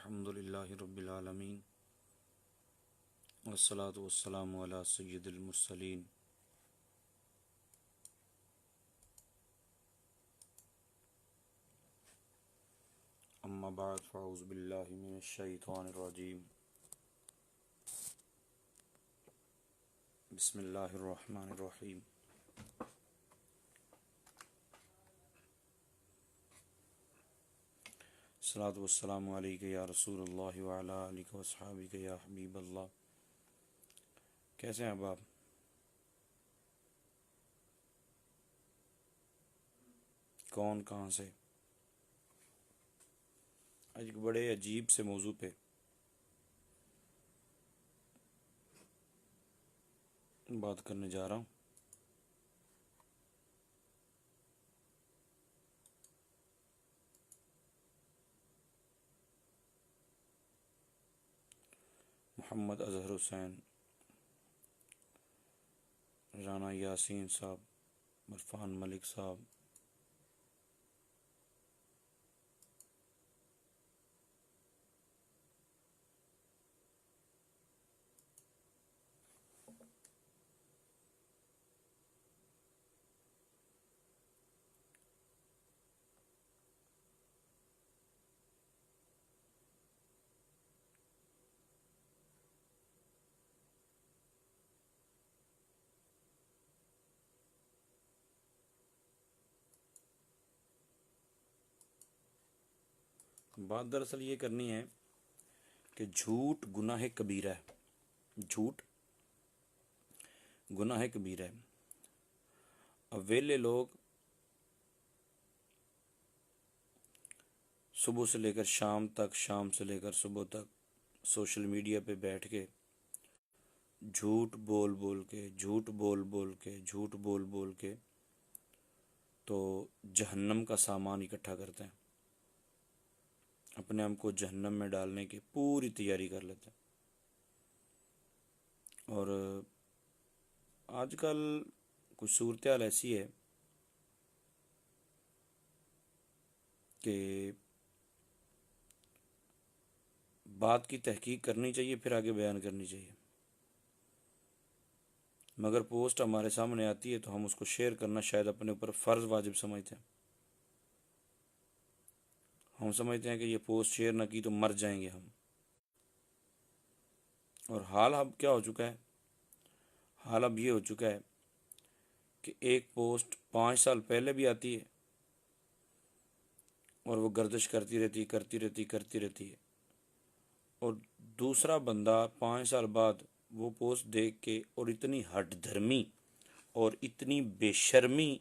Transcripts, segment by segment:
الحمدللہ رب العالمین والصلاة والسلام علی سید المرسلین اما بعد فاعوذ باللہ من الشیطان الرجیم بسم اللہ الرحمن الرحیم الصلاۃ والسلام علیک یا رسول اللہ وعلی آلک واصحابک یا حبیب اللہ۔ کیسے ہیں اب آپ؟ کون کہاں سے؟ آج ایک بڑے عجیب سے موضوع پہ بات کرنے جا رہا ہوں۔ محمد اظہر حسین، رانا یاسین صاحب، عرفان ملک صاحب، بات دراصل یہ کرنی ہے کہ جھوٹ گناہ کبیرہ ہے۔ جھوٹ گناہ کبیرہ ہے۔ اب ویلے لوگ صبح سے لے کر شام تک، شام سے لے کر صبح تک سوشل میڈیا پہ بیٹھ کے جھوٹ بول بول کے، جھوٹ بول بول کے، جھوٹ بول بول کے تو جہنم کا سامان اکٹھا کرتے ہیں، اپنے آپ کو جہنم میں ڈالنے کی پوری تیاری کر لیتے ہیں۔ اور آج کل کچھ صورتحال ایسی ہے کہ بات کی تحقیق کرنی چاہیے، پھر آگے بیان کرنی چاہیے، مگر پوسٹ ہمارے سامنے آتی ہے تو ہم اس کو شیئر کرنا شاید اپنے اوپر فرض واجب سمجھتے ہیں۔ ہم سمجھتے ہیں کہ یہ پوسٹ شیئر نہ کی تو مر جائیں گے ہم۔ اور حال اب کیا ہو چکا ہے؟ حال اب یہ ہو چکا ہے کہ ایک پوسٹ 5 سال پہلے بھی آتی ہے اور وہ گردش کرتی رہتی ہے، اور دوسرا بندہ 5 سال بعد وہ پوسٹ دیکھ کے اور اتنی ہٹ دھرمی اور اتنی بے شرمی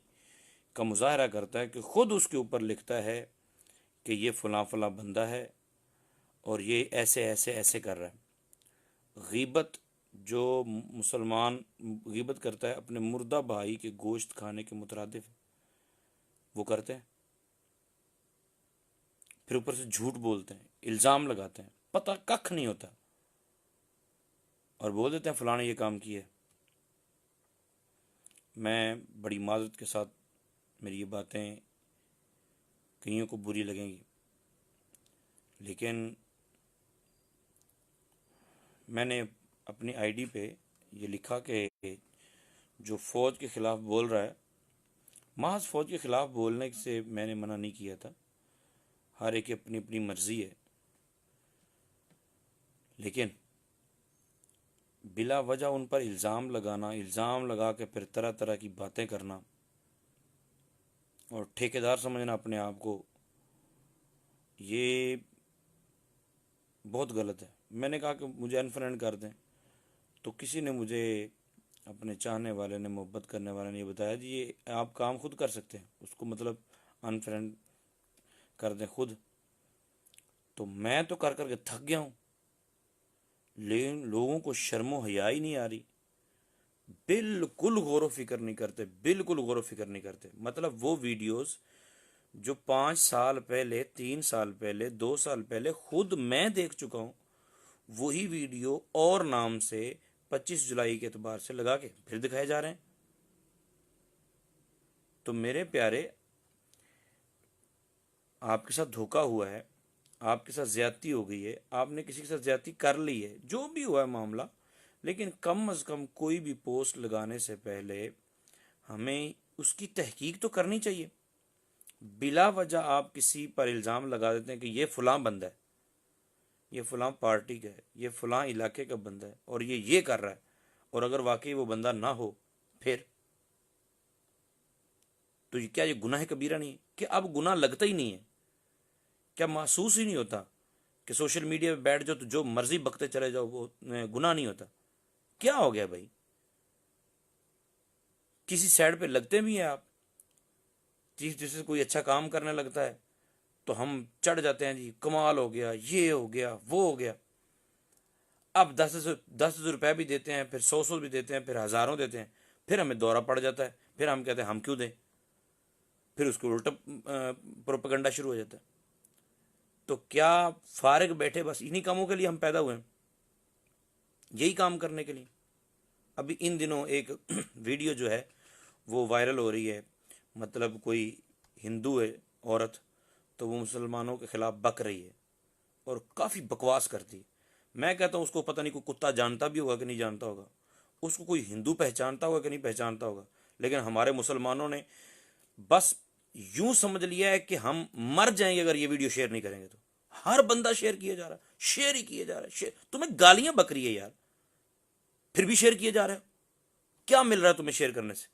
کا مظاہرہ کرتا ہے کہ خود اس کے اوپر لکھتا ہے کہ یہ فلاں فلاں بندہ ہے اور یہ ایسے ایسے ایسے کر رہا ہے۔ غیبت، جو مسلمان غیبت کرتا ہے اپنے مردہ بھائی کے گوشت کھانے کے مترادف، وہ کرتے ہیں، پھر اوپر سے جھوٹ بولتے ہیں، الزام لگاتے ہیں، پتہ ککھ نہیں ہوتا، اور بول دیتے ہیں فلاں نے یہ کام کیا ہے۔ میں بڑی معذرت کے ساتھ، میری یہ باتیں کئیوں کو بری لگیں گی، لیکن میں نے اپنی آئی ڈی پہ یہ لکھا کہ جو فوج کے خلاف بول رہا ہے، محض فوج کے خلاف بولنے سے میں نے منع نہیں کیا تھا، ہر ایک کی اپنی اپنی مرضی ہے، لیکن بلا وجہ ان پر الزام لگانا، الزام لگا کے پھر طرح طرح کی باتیں کرنا اور ٹھیکیدار سمجھنا اپنے آپ کو، یہ بہت غلط ہے۔ میں نے کہا کہ مجھے انفرینڈ کر دیں، تو کسی نے مجھے، اپنے چاہنے والے نے، محبت کرنے والے نے یہ بتایا جی یہ آپ کام خود کر سکتے ہیں، اس کو مطلب انفرینڈ کر دیں خود۔ تو میں تو کر کر کے تھک گیا ہوں، لیکن لوگوں کو شرم و حیا ہی نہیں آ رہی، بالکل غور و فکر نہیں کرتے، بالکل غور و فکر نہیں کرتے۔ مطلب وہ ویڈیوز جو 5 سال پہلے، 3 سال پہلے، 2 سال پہلے خود میں دیکھ چکا ہوں، وہی ویڈیو اور نام سے 25 جولائی کے اعتبار سے لگا کے پھر دکھائے جا رہے ہیں۔ تو میرے پیارے، آپ کے ساتھ دھوکہ ہوا ہے، آپ کے ساتھ زیادتی ہو گئی ہے، آپ نے کسی کے ساتھ زیادتی کر لی ہے، جو بھی ہوا ہے معاملہ، لیکن کم از کم کوئی بھی پوسٹ لگانے سے پہلے ہمیں اس کی تحقیق تو کرنی چاہیے۔ بلا وجہ آپ کسی پر الزام لگا دیتے ہیں کہ یہ فلاں بندہ ہے، یہ فلاں پارٹی کا ہے، یہ فلاں علاقے کا بندہ ہے، اور یہ کر رہا ہے، اور اگر واقعی وہ بندہ نہ ہو پھر تو کیا یہ گناہ کبیرہ نہیں ہے؟ کہ اب گناہ لگتا ہی نہیں ہے؟ کیا محسوس ہی نہیں ہوتا کہ سوشل میڈیا پہ بیٹھ جاؤ تو جو مرضی بکتے چلے جاؤ وہ گناہ نہیں ہوتا؟ کیا ہو گیا بھائی؟ کسی سائڈ پہ لگتے بھی ہیں آپ؟ جیسے کوئی اچھا کام کرنے لگتا ہے تو ہم چڑھ جاتے ہیں، جی کمال ہو گیا، یہ ہو گیا، وہ ہو گیا۔ اب 10 روپے بھی دیتے ہیں، پھر 100 بھی دیتے ہیں، پھر ہزاروں دیتے ہیں، پھر ہمیں دورہ پڑ جاتا ہے، پھر ہم کہتے ہیں ہم کیوں دیں، پھر اس کو الٹا پروپیگنڈا شروع ہو جاتا ہے۔ تو کیا فارغ بیٹھے بس انہی کاموں کے لیے ہم پیدا ہوئے ہیں؟ یہی کام کرنے کے لیے؟ ابھی ان دنوں ایک ویڈیو جو ہے وہ وائرل ہو رہی ہے، مطلب کوئی ہندو ہے عورت، تو وہ مسلمانوں کے خلاف بک رہی ہے اور کافی بکواس کرتی ہے۔ میں کہتا ہوں اس کو پتہ نہیں کوئی کتا جانتا بھی ہوگا کہ نہیں جانتا ہوگا، اس کو کوئی ہندو پہچانتا ہوگا کہ نہیں پہچانتا ہوگا، لیکن ہمارے مسلمانوں نے بس یوں سمجھ لیا ہے کہ ہم مر جائیں گے اگر یہ ویڈیو شیئر نہیں کریں گے۔ تو ہر بندہ شیئر کیا جا رہا ہے، شیئر ہی کیا جا رہا ہے، تمہیں گالیاں بک رہی ہے یار، پھر بھی شیئر کیے جا رہے ہو۔ کیا مل رہا ہے تمہیں شیئر کرنے سے؟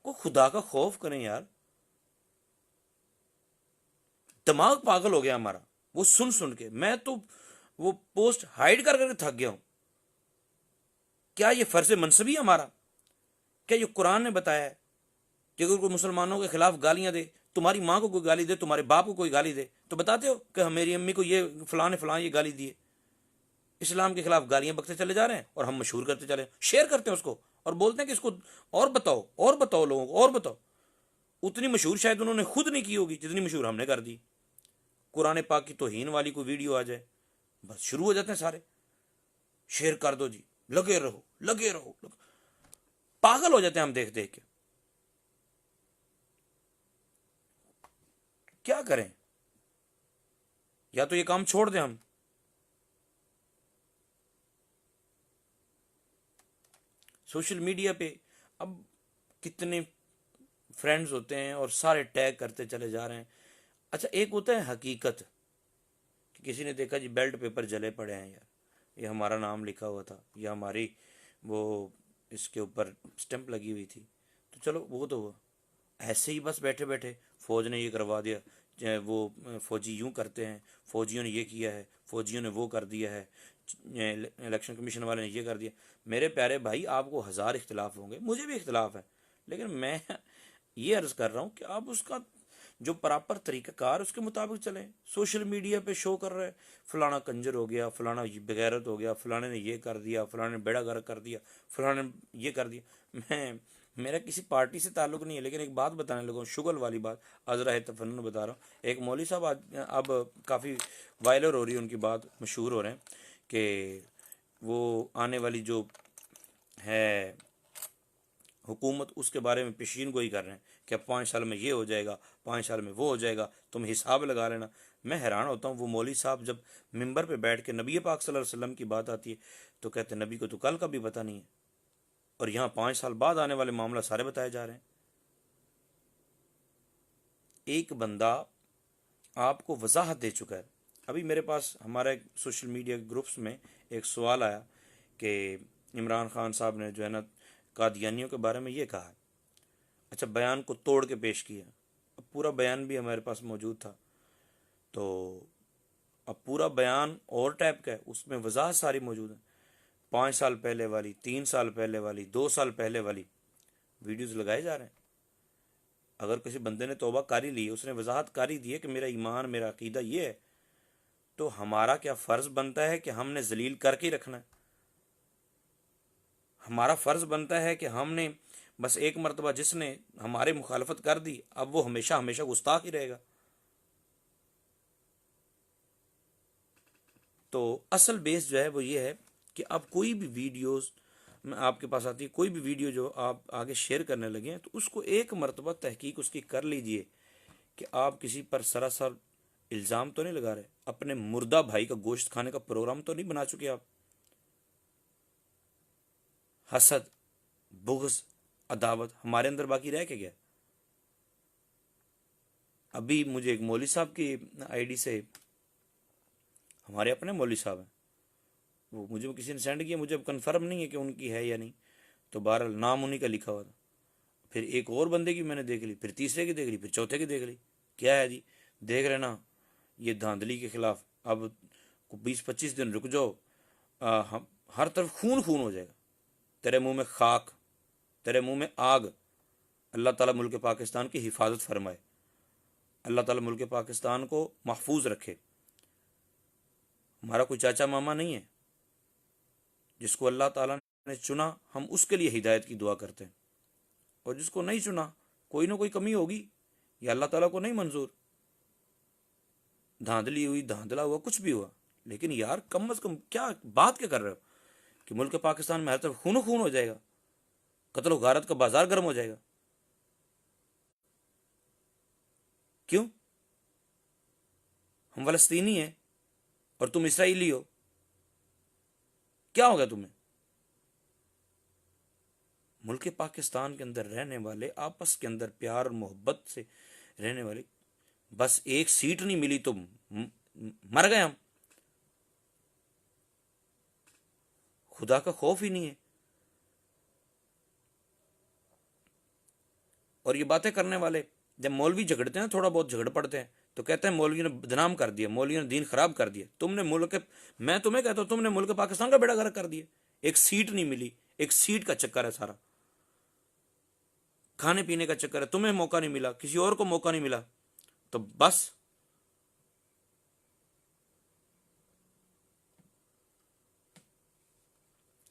کو خدا کا خوف کریں یار، دماغ پاگل ہو گیا ہمارا وہ سن سن کے۔ میں تو وہ پوسٹ ہائیڈ کر کر کے تھک گیا ہوں۔ کیا یہ فرض منصبی ہے ہمارا؟ کیا یہ قرآن نے بتایا ہے کہ اگر کوئی مسلمانوں کے خلاف گالیاں دے، تمہاری ماں کو کوئی گالی دے، تمہارے باپ کو کوئی گالی دے، تو بتاتے ہو کہ میری امی کو یہ فلاں نے فلاں یہ گالی دی ہے؟ اسلام کے خلاف گالیاں بکتے چلے جا رہے ہیں اور ہم مشہور کرتے چلے، شیئر کرتے ہیں اس کو، اور بولتے ہیں کہ اس کو اور بتاؤ، اور بتاؤ لوگوں کو، اور بتاؤ۔ اتنی مشہور شاید انہوں نے خود نہیں کی ہوگی جتنی مشہور ہم نے کر دی۔ قرآن پاک کی توہین والی کوئی ویڈیو آ جائے بس شروع ہو جاتے ہیں سارے، شیئر کر دو جی، لگے رہو لگے رہو، پاگل ہو جاتے ہیں ہم دیکھ دیکھ کے۔ کیا کریں؟ یا تو یہ کام چھوڑ دیں ہم۔ سوشل میڈیا پہ اب کتنے فرینڈز ہوتے ہیں اور سارے ٹیگ کرتے چلے جا رہے ہیں۔ اچھا ایک ہوتا ہے حقیقت کہ کسی نے دیکھا جی بیلٹ پیپر جلے پڑے ہیں یار، یہ ہمارا نام لکھا ہوا تھا، یا ہماری وہ اس کے اوپر اسٹمپ لگی ہوئی تھی، تو چلو وہ تو ہوا۔ ایسے ہی بس بیٹھے بیٹھے فوج نے یہ کروا دیا، وہ فوجی یوں کرتے ہیں، فوجیوں نے یہ کیا ہے، فوجیوں نے وہ کر دیا ہے، الیکشن کمیشن والے نے یہ کر دیا۔ میرے پیارے بھائی، آپ کو ہزار اختلاف ہوں گے، مجھے بھی اختلاف ہے، لیکن میں یہ عرض کر رہا ہوں کہ آپ اس کا جو پراپر طریقہ کار اس کے مطابق چلیں۔ سوشل میڈیا پہ شو کر رہے فلانا کنجر ہو گیا، فلانا بغیرت ہو گیا، فلانے نے یہ کر دیا، فلانے نے بیڑا گرک کر دیا، فلانے نے یہ کر دیا۔ میرا کسی پارٹی سے تعلق نہیں ہے، لیکن ایک بات بتانے لگا ہوں، شغل والی بات، عذرا تفنن بتا رہا ہوں۔ ایک مولوی صاحب اب کافی وائرل ہو رہی ہے ان کی بات، مشہور ہو رہے ہیں کہ وہ آنے والی جو ہے حکومت اس کے بارے میں پیشین گوئی کر رہے ہیں کہ اب 5 سال میں یہ ہو جائے گا، 5 سال میں وہ ہو جائے گا، تم حساب لگا لینا۔ میں حیران ہوتا ہوں، وہ مولوی صاحب جب ممبر پہ بیٹھ کے نبی پاک صلی اللہ علیہ وسلم کی بات آتی ہے تو کہتے ہیں نبی کو تو کل کا بھی پتہ نہیں ہے، اور یہاں 5 سال بعد آنے والے معاملہ سارے بتائے جا رہے ہیں۔ ایک بندہ آپ کو وضاحت دے چکا ہے۔ ابھی میرے پاس ہمارے سوشل میڈیا گروپس میں ایک سوال آیا کہ عمران خان صاحب نے جو ہے نا قادیانیوں کے بارے میں یہ کہا ہے، اچھا بیان کو توڑ کے پیش کیا۔ اب پورا بیان بھی ہمارے پاس موجود تھا، تو اب پورا بیان اور ٹائپ کا ہے، اس میں وضاحت ساری موجود ہے۔ 5 سال پہلے والی، 3 سال پہلے والی، 2 سال پہلے والی ویڈیوز لگائے جا رہے ہیں۔ اگر کسی بندے نے توبہ کاری لی، اس نے وضاحت کاری دی ہے کہ میرا ایمان، میرا عقیدہ یہ ہے، تو ہمارا کیا فرض بنتا ہے کہ ہم نے ذلیل کر کے رکھنا ہے؟ ہمارا فرض بنتا ہے کہ ہم نے بس ایک مرتبہ جس نے ہمارے مخالفت کر دی اب وہ ہمیشہ ہمیشہ گستاخ ہی رہے گا؟ تو اصل بیس جو ہے وہ یہ ہے کہ اب کوئی بھی ویڈیوز میں آپ کے پاس آتی ہے، کوئی بھی ویڈیو جو آپ آگے شیئر کرنے لگے ہیں، تو اس کو ایک مرتبہ تحقیق اس کی کر لیجئے کہ آپ کسی پر سراسر الزام تو نہیں لگا رہے، اپنے مردہ بھائی کا گوشت کھانے کا پروگرام تو نہیں بنا چکے آپ؟ حسد، بغض، عداوت ہمارے اندر باقی رہ کے گیا؟ ابھی مجھے ایک مولوی صاحب کی آئی ڈی سے، ہمارے اپنے مولوی صاحب ہیں، وہ مجھے کسی نے سینڈ کیا، مجھے کنفرم نہیں ہے کہ ان کی ہے یا نہیں، تو بہرحال نام انہیں کا لکھا ہوا تھا۔ پھر ایک اور بندے کی میں نے دیکھ لی، پھر تیسرے کی دیکھ لی، پھر چوتھے کی دیکھ لی۔ کیا ہے جی؟ دیکھ رہے نا، یہ دھاندلی کے خلاف اب 20-25 دن رک جاؤ، ہر طرف خون خون ہو جائے گا، تیرے منہ میں خاک، تیرے منہ میں آگ۔ اللہ تعالیٰ ملک پاکستان کی حفاظت فرمائے، اللہ تعالیٰ ملک پاکستان کو محفوظ رکھے۔ ہمارا کوئی چاچا ماما نہیں ہے، جس کو اللہ تعالیٰ نے چنا ہم اس کے لیے ہدایت کی دعا کرتے ہیں، اور جس کو نہیں چنا کوئی نہ کوئی کمی ہوگی، یا اللہ تعالیٰ کو نہیں منظور، دھاندلی ہوئی، دھاندلا ہوا، کچھ بھی ہوا، لیکن یار کم از کم کیا بات کیا کر رہے ہو کہ ملک پاکستان میں ہر طرف خون خون ہو جائے گا، قتل و غارت کا بازار گرم ہو جائے گا؟ کیوں؟ ہم فلسطینی ہیں اور تم اسرائیلی ہو، کیا ہوگا تمہیں؟ ملک پاکستان کے اندر رہنے والے، آپس کے اندر پیار اور محبت سے رہنے والے، بس ایک سیٹ نہیں ملی تو مر گئے ہم، خدا کا خوف ہی نہیں ہے۔ اور یہ باتیں کرنے والے جب مولوی جھگڑتے ہیں، تھوڑا بہت جھگڑ پڑتے ہیں، تو کہتے ہیں مولوی نے بدنام کر دیا، مولوی نے دین خراب کر دیا، تم نے ملک، میں تمہیں کہتا ہوں تم نے ملک پاکستان کا بیڑا غرق کر دیا۔ ایک سیٹ نہیں ملی، ایک سیٹ کا چکر ہے سارا، کھانے پینے کا چکر ہے، تمہیں موقع نہیں ملا، کسی اور کو موقع نہیں ملا، تو بس۔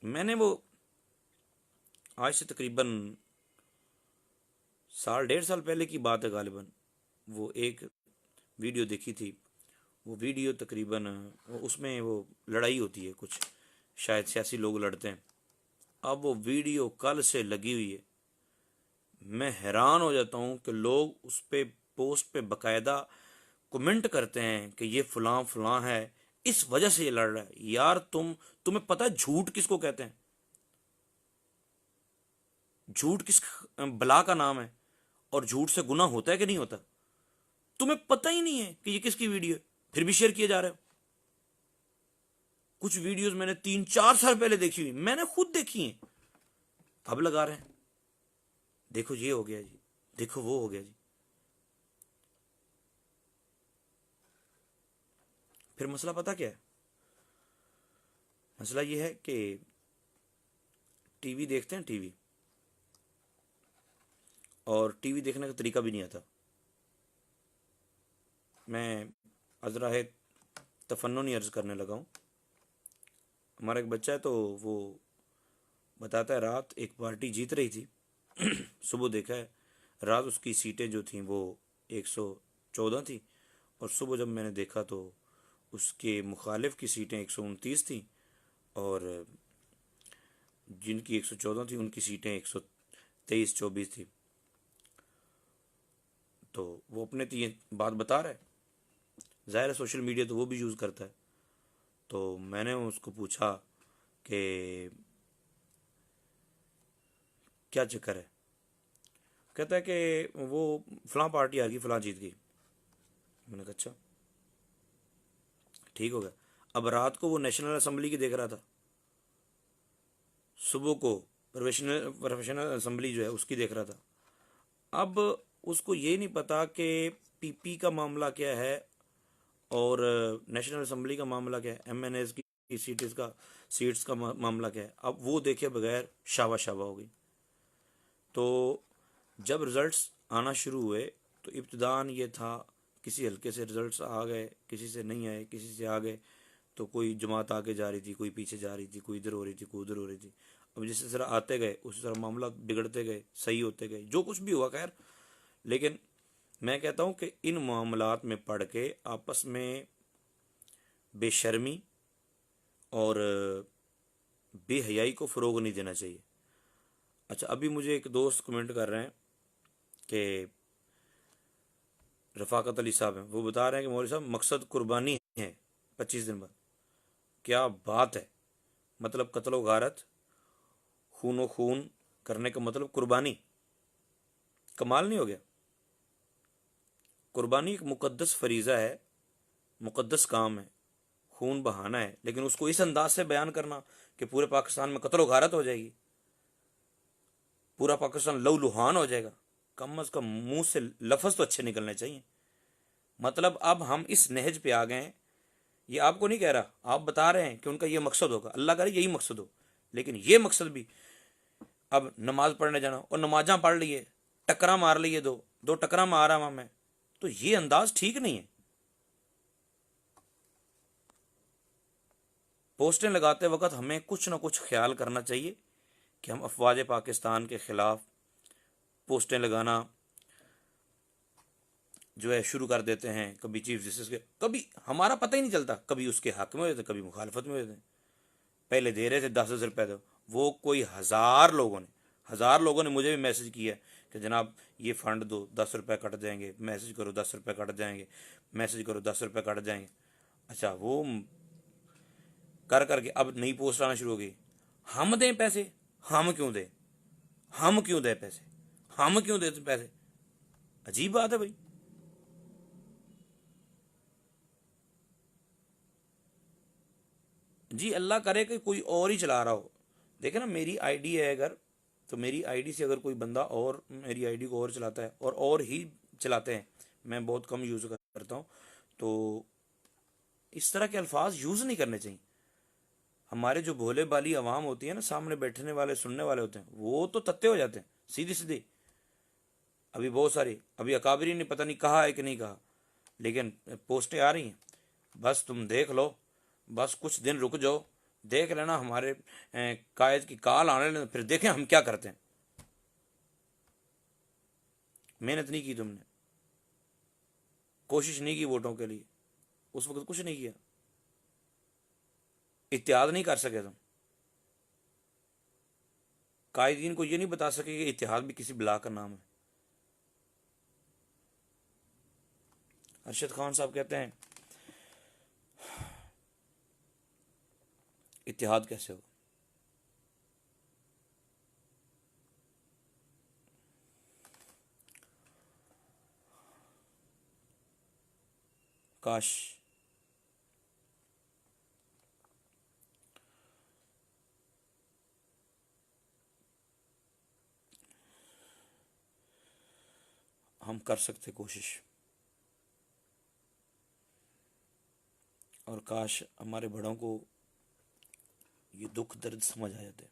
میں نے وہ آج سے تقریباً 1.5 سال پہلے کی بات ہے غالباً، وہ ایک ویڈیو دیکھی تھی، وہ ویڈیو تقریباً اس میں وہ لڑائی ہوتی ہے، کچھ شاید سیاسی لوگ لڑتے ہیں، اب وہ ویڈیو کل سے لگی ہوئی ہے، میں حیران ہو جاتا ہوں کہ لوگ اس پہ پوسٹ پہ باقاعدہ کمنٹ کرتے ہیں کہ یہ فلاں فلاں ہے، اس وجہ سے یہ لڑ رہا ہے۔ یار تمہیں پتہ ہے جھوٹ کس کو کہتے ہیں؟ جھوٹ کس بلا کا نام ہے؟ اور جھوٹ سے گناہ ہوتا ہے کہ نہیں ہوتا؟ تمہیں پتہ ہی نہیں ہے کہ یہ کس کی ویڈیو ہے، پھر بھی شیئر کیے جا رہے ہو۔ کچھ ویڈیوز میں نے 3-4 سال پہلے دیکھی ہوئی، میں نے خود دیکھی ہیں، اب لگا رہے ہیں دیکھو یہ ہو گیا جی، دیکھو وہ ہو گیا جی۔ پھر مسئلہ پتہ کیا ہے؟ مسئلہ یہ ہے کہ ٹی وی دیکھتے ہیں، ٹی وی، اور ٹی وی دیکھنے کا طریقہ بھی نہیں آتا۔ میں ازراہ تفننی عرض کرنے لگا ہوں، ہمارا ایک بچہ ہے تو وہ بتاتا ہے رات ایک پارٹی جیت رہی تھی، صبح دیکھا ہے رات اس کی سیٹیں جو تھیں وہ 114 تھیں، اور صبح جب میں نے دیکھا تو اس کے مخالف کی سیٹیں 129 تھیں، اور جن کی 114 تھیں ان کی سیٹیں 123-24 تھیں۔ تو وہ اپنے تو یہ بات بتا رہا ہے، ظاہر ہے سوشل میڈیا تو وہ بھی یوز کرتا ہے، تو میں نے اس کو پوچھا کہ کیا چکر ہے؟ کہتا ہے کہ وہ فلاں پارٹی آ گئی، فلاں جیت گئی۔ میں نے کہا اچھا ٹھیک ہو گیا۔ اب رات کو وہ نیشنل اسمبلی کی دیکھ رہا تھا، صبح کو پروفیشنل اسمبلی جو ہے اس کی دیکھ رہا تھا۔ اب اس کو یہ نہیں پتا کہ پی پی کا معاملہ کیا ہے اور نیشنل اسمبلی کا معاملہ کیا ہے، ایم این ایز کی سیٹس کا معاملہ کیا ہے۔ اب وہ دیکھے بغیر شابہ شابہ ہو گئی۔ تو جب رزلٹس آنا شروع ہوئے تو ابتداً یہ تھا کسی حلقے سے رزلٹس آ گئے، کسی سے نہیں آئے، کسی سے آ گئے، تو کوئی جماعت آگے جا رہی تھی، کوئی پیچھے جا رہی تھی، کوئی ادھر ہو رہی تھی، کوئی ادھر ہو رہی تھی۔ اب جس طرح آتے گئے اسی طرح معاملہ بگڑتے گئے، صحیح ہوتے گئے، جو کچھ بھی ہوا خیر۔ لیکن میں کہتا ہوں کہ ان معاملات میں پڑھ کے آپس میں بے شرمی اور بے حیائی کو فروغ نہیں دینا چاہیے۔ اچھا، ابھی مجھے ایک دوست کمنٹ کر رہے ہیں کہ رفاقت علی صاحب ہیں، وہ بتا رہے ہیں کہ مولوی صاحب مقصد قربانی ہے 25 دن بعد۔ کیا بات ہے! مطلب قتل و غارت، خون و خون کرنے کا مطلب قربانی، کمال نہیں ہو گیا؟ قربانی ایک مقدس فریضہ ہے، مقدس کام ہے، خون بہانا ہے، لیکن اس کو اس انداز سے بیان کرنا کہ پورے پاکستان میں قتل و غارت ہو جائے گی، پورا پاکستان لہو لہان ہو جائے گا، کم از کم منہ سے لفظ تو اچھے نکلنے چاہیے۔ مطلب اب ہم اس نہج پہ آ گئے ہیں، یہ آپ کو نہیں کہہ رہا، آپ بتا رہے ہیں کہ ان کا یہ مقصد ہوگا، اللہ کرے یہی مقصد ہو، لیکن یہ مقصد بھی اب نماز پڑھنے جانا اور نمازاں پڑھ لیے، ٹکرا مار لیے، دو ٹکرا مار رہا ہوں میں، تو یہ انداز ٹھیک نہیں ہے۔ پوسٹیں لگاتے وقت ہمیں کچھ نہ کچھ خیال کرنا چاہیے کہ ہم افواج پاکستان کے خلاف پوسٹیں لگانا جو ہے شروع کر دیتے ہیں، کبھی چیف جسٹس کے، کبھی ہمارا پتہ ہی نہیں چلتا، کبھی اس کے حق میں ہوتے کبھی مخالفت میں ہوتے۔ پہلے دے رہے تھے 10,000 روپے، دو، وہ کوئی ہزار لوگوں نے مجھے بھی میسج کیا کہ جناب یہ فنڈ دو، 10 روپے کٹ جائیں گے، میسج کرو 10 روپے کٹ جائیں گے، میسج کرو 10 روپے کٹ جائیں گے۔ اچھا، وہ کر کے اب نئی پوسٹ آنا شروع ہو گئی، ہم دیں پیسے، ہم کیوں دیں، ہم کیوں دیں پیسے، ہم کیوں دیں پیسے؟ عجیب بات ہے بھائی۔ جی اللہ کرے کہ کوئی اور ہی چلا رہا ہو، دیکھیں نا میری آئی ڈی ہے اگر، تو میری آئی ڈی سے اگر کوئی بندہ اور میری آئی ڈی کو اور چلاتا ہے اور ہی چلاتے ہیں، میں بہت کم یوز کرتا ہوں، تو اس طرح کے الفاظ یوز نہیں کرنے چاہیے۔ ہمارے جو بھولے بالی عوام ہوتی ہے نا، سامنے بیٹھنے والے سننے والے ہوتے ہیں، وہ تو تتے ہو جاتے ہیں سیدھی سیدھی۔ ابھی بہت ساری، ابھی اکابری نے پتہ نہیں کہا ہے کہ نہیں کہا، لیکن پوسٹیں آ رہی ہیں، بس تم دیکھ لو، بس کچھ دن رک جاؤ، دیکھ لینا ہمارے قائد کی کال آنے لیں، پھر دیکھیں ہم کیا کرتے ہیں۔ محنت نہیں کی تم نے، کوشش نہیں کی ووٹوں کے لیے، اس وقت کچھ نہیں کیا، اتحاد نہیں کر سکے تم، قائدین کو یہ نہیں بتا سکے کہ اتحاد بھی کسی بلا کا نام ہے۔ ارشد خان صاحب کہتے ہیں اتحاد کیسے ہو؟ کاش ہم کر سکتے کوشش، اور کاش ہمارے بڑوں کو یہ دکھ درد سمجھ آ جاتے۔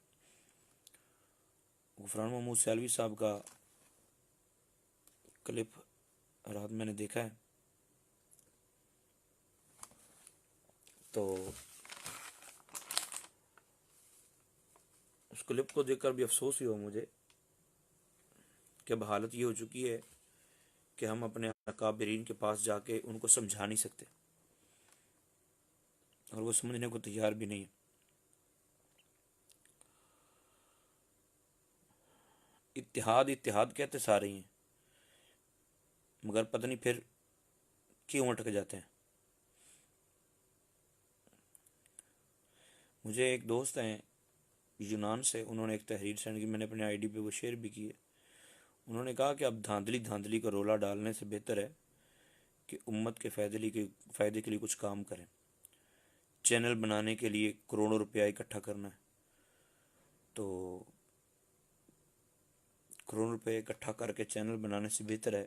غفران محمود سیالوی صاحب کا کلپ رات میں نے دیکھا ہے، تو اس کلپ کو دیکھ کر بھی افسوس ہی ہوا مجھے کہ اب حالت یہ ہو چکی ہے کہ ہم اپنے اکابرین کے پاس جا کے ان کو سمجھا نہیں سکتے، اور وہ سمجھنے کو تیار بھی نہیں ہے۔ اتحاد اتحاد کہتے سارے ہیں، مگر پتہ نہیں پھر کیوں اٹک جاتے ہیں۔ مجھے ایک دوست ہیں یونان سے، انہوں نے ایک تحریر سینڈ کی، میں نے اپنے آئی ڈی پہ وہ شیئر بھی کی ہے۔ انہوں نے کہا کہ اب دھاندلی کا رولا ڈالنے سے بہتر ہے کہ امت کے فائدے کے لیے کچھ کام کریں۔ چینل بنانے کے لیے کروڑوں روپیہ اکٹھا کرنا ہے، تو کروڑوں روپے اکٹھا کر کے چینل بنانے سے بہتر ہے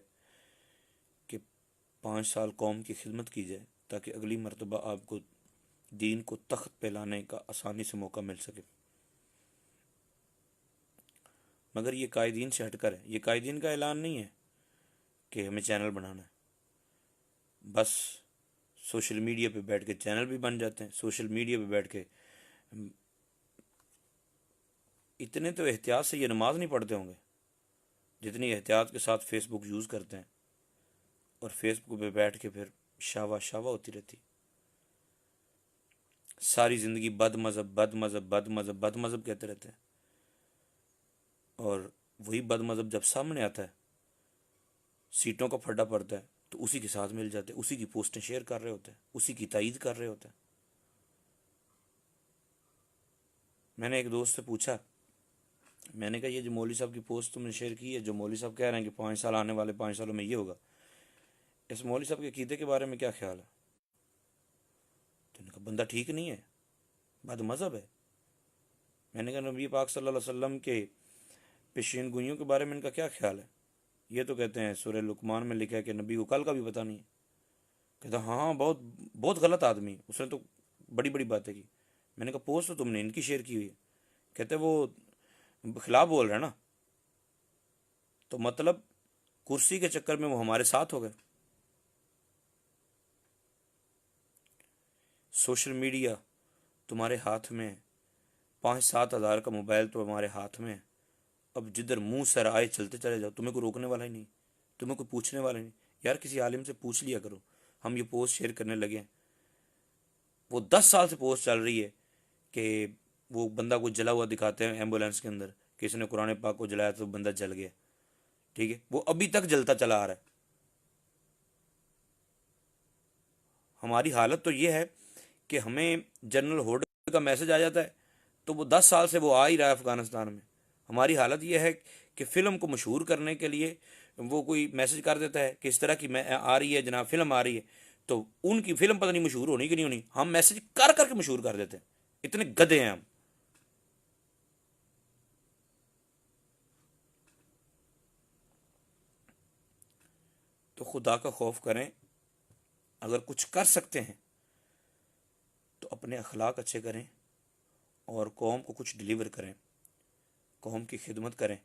کہ 5 سال قوم کی خدمت کی جائے، تاکہ اگلی مرتبہ آپ کو دین کو تخت پہ لانے کا آسانی سے موقع مل سکے۔ مگر یہ قائدین سے ہٹ کر ہے، یہ قائدین کا اعلان نہیں ہے کہ ہمیں چینل بنانا ہے، بس سوشل میڈیا پہ بیٹھ کے چینل بھی بن جاتے ہیں، سوشل میڈیا پہ بیٹھ کے اتنے تو احتیاط سے یہ نماز نہیں پڑھتے ہوں گے جتنی احتیاط کے ساتھ فیس بک یوز کرتے ہیں، اور فیس بک پہ بیٹھ کے پھر شاوا شاوا ہوتی رہتی، ساری زندگی بد مذہب بد مذہب بد مذہب بد مذہب کہتے رہتے ہیں، اور وہی بد مذہب جب سامنے آتا ہے، سیٹوں کا پھڈا پڑتا ہے، تو اسی کے ساتھ مل جاتے، اسی کی پوسٹیں شیئر کر رہے ہوتے ہیں، اسی کی تائید کر رہے ہوتے ہیں۔ میں نے ایک دوست سے پوچھا، میں نے کہا یہ جو مولوی صاحب کی پوسٹ تم نے شیئر کی ہے، جو مولوی صاحب کہہ رہے ہیں کہ 5 سال آنے والے 5 سالوں میں یہ ہوگا، اس مولوی صاحب کے عقیدے کے بارے میں کیا خیال ہے؟ تو ان کا بندہ ٹھیک نہیں ہے، بد مذہب ہے۔ میں نے کہا نبی پاک صلی اللہ علیہ وسلم کے پیشین گوئیوں کے بارے میں ان کا کیا خیال ہے؟ یہ تو کہتے ہیں سورہ لقمان میں لکھا ہے کہ نبی کو کل کا بھی پتہ نہیں ہے۔ کہتا ہاں بہت بہت غلط آدمی، اس نے تو بڑی بڑی باتیں کی۔ میں نے کہا پوسٹ تو تم نے ان کی شیئر کی ہوئی ہے۔ کہتے وہ خلاف بول رہے ہیں نا، تو مطلب کرسی کے چکر میں وہ ہمارے ساتھ ہو گئے۔ سوشل میڈیا تمہارے ہاتھ میں، 5-7 ہزار کا موبائل تو ہمارے ہاتھ میں، اب جدھر منہ سر آئے چلتے چلے جاؤ، تمہیں کوئی روکنے والا ہی نہیں، تمہیں کوئی پوچھنے والا نہیں۔ یار کسی عالم سے پوچھ لیا کرو۔ ہم یہ پوسٹ شیئر کرنے لگے ہیں، وہ 10 سال سے پوسٹ چل رہی ہے کہ وہ بندہ کو جلا ہوا دکھاتے ہیں ایمبولینس کے اندر، کہ اس نے قرآن پاک کو جلایا تو بندہ جل گیا، ٹھیک ہے، وہ ابھی تک جلتا چلا آ رہا ہے۔ ہماری حالت تو یہ ہے کہ ہمیں جنرل ہوڈر کا میسج آ جاتا ہے تو وہ 10 سال سے وہ آ ہی رہا ہے افغانستان میں۔ ہماری حالت یہ ہے کہ فلم کو مشہور کرنے کے لیے وہ کوئی میسج کر دیتا ہے کہ اس طرح کی آ رہی ہے جناب، فلم آ رہی ہے، تو ان کی فلم پتہ نہیں مشہور ہونی کہ نہیں ہونی، ہم میسج کر کر کے مشہور کر دیتے ہیں۔ اتنے گدھے ہیں ہم۔ تو خدا کا خوف کریں، اگر کچھ کر سکتے ہیں تو اپنے اخلاق اچھے کریں اور قوم کو کچھ ڈیلیور کریں، قوم کی خدمت کریں،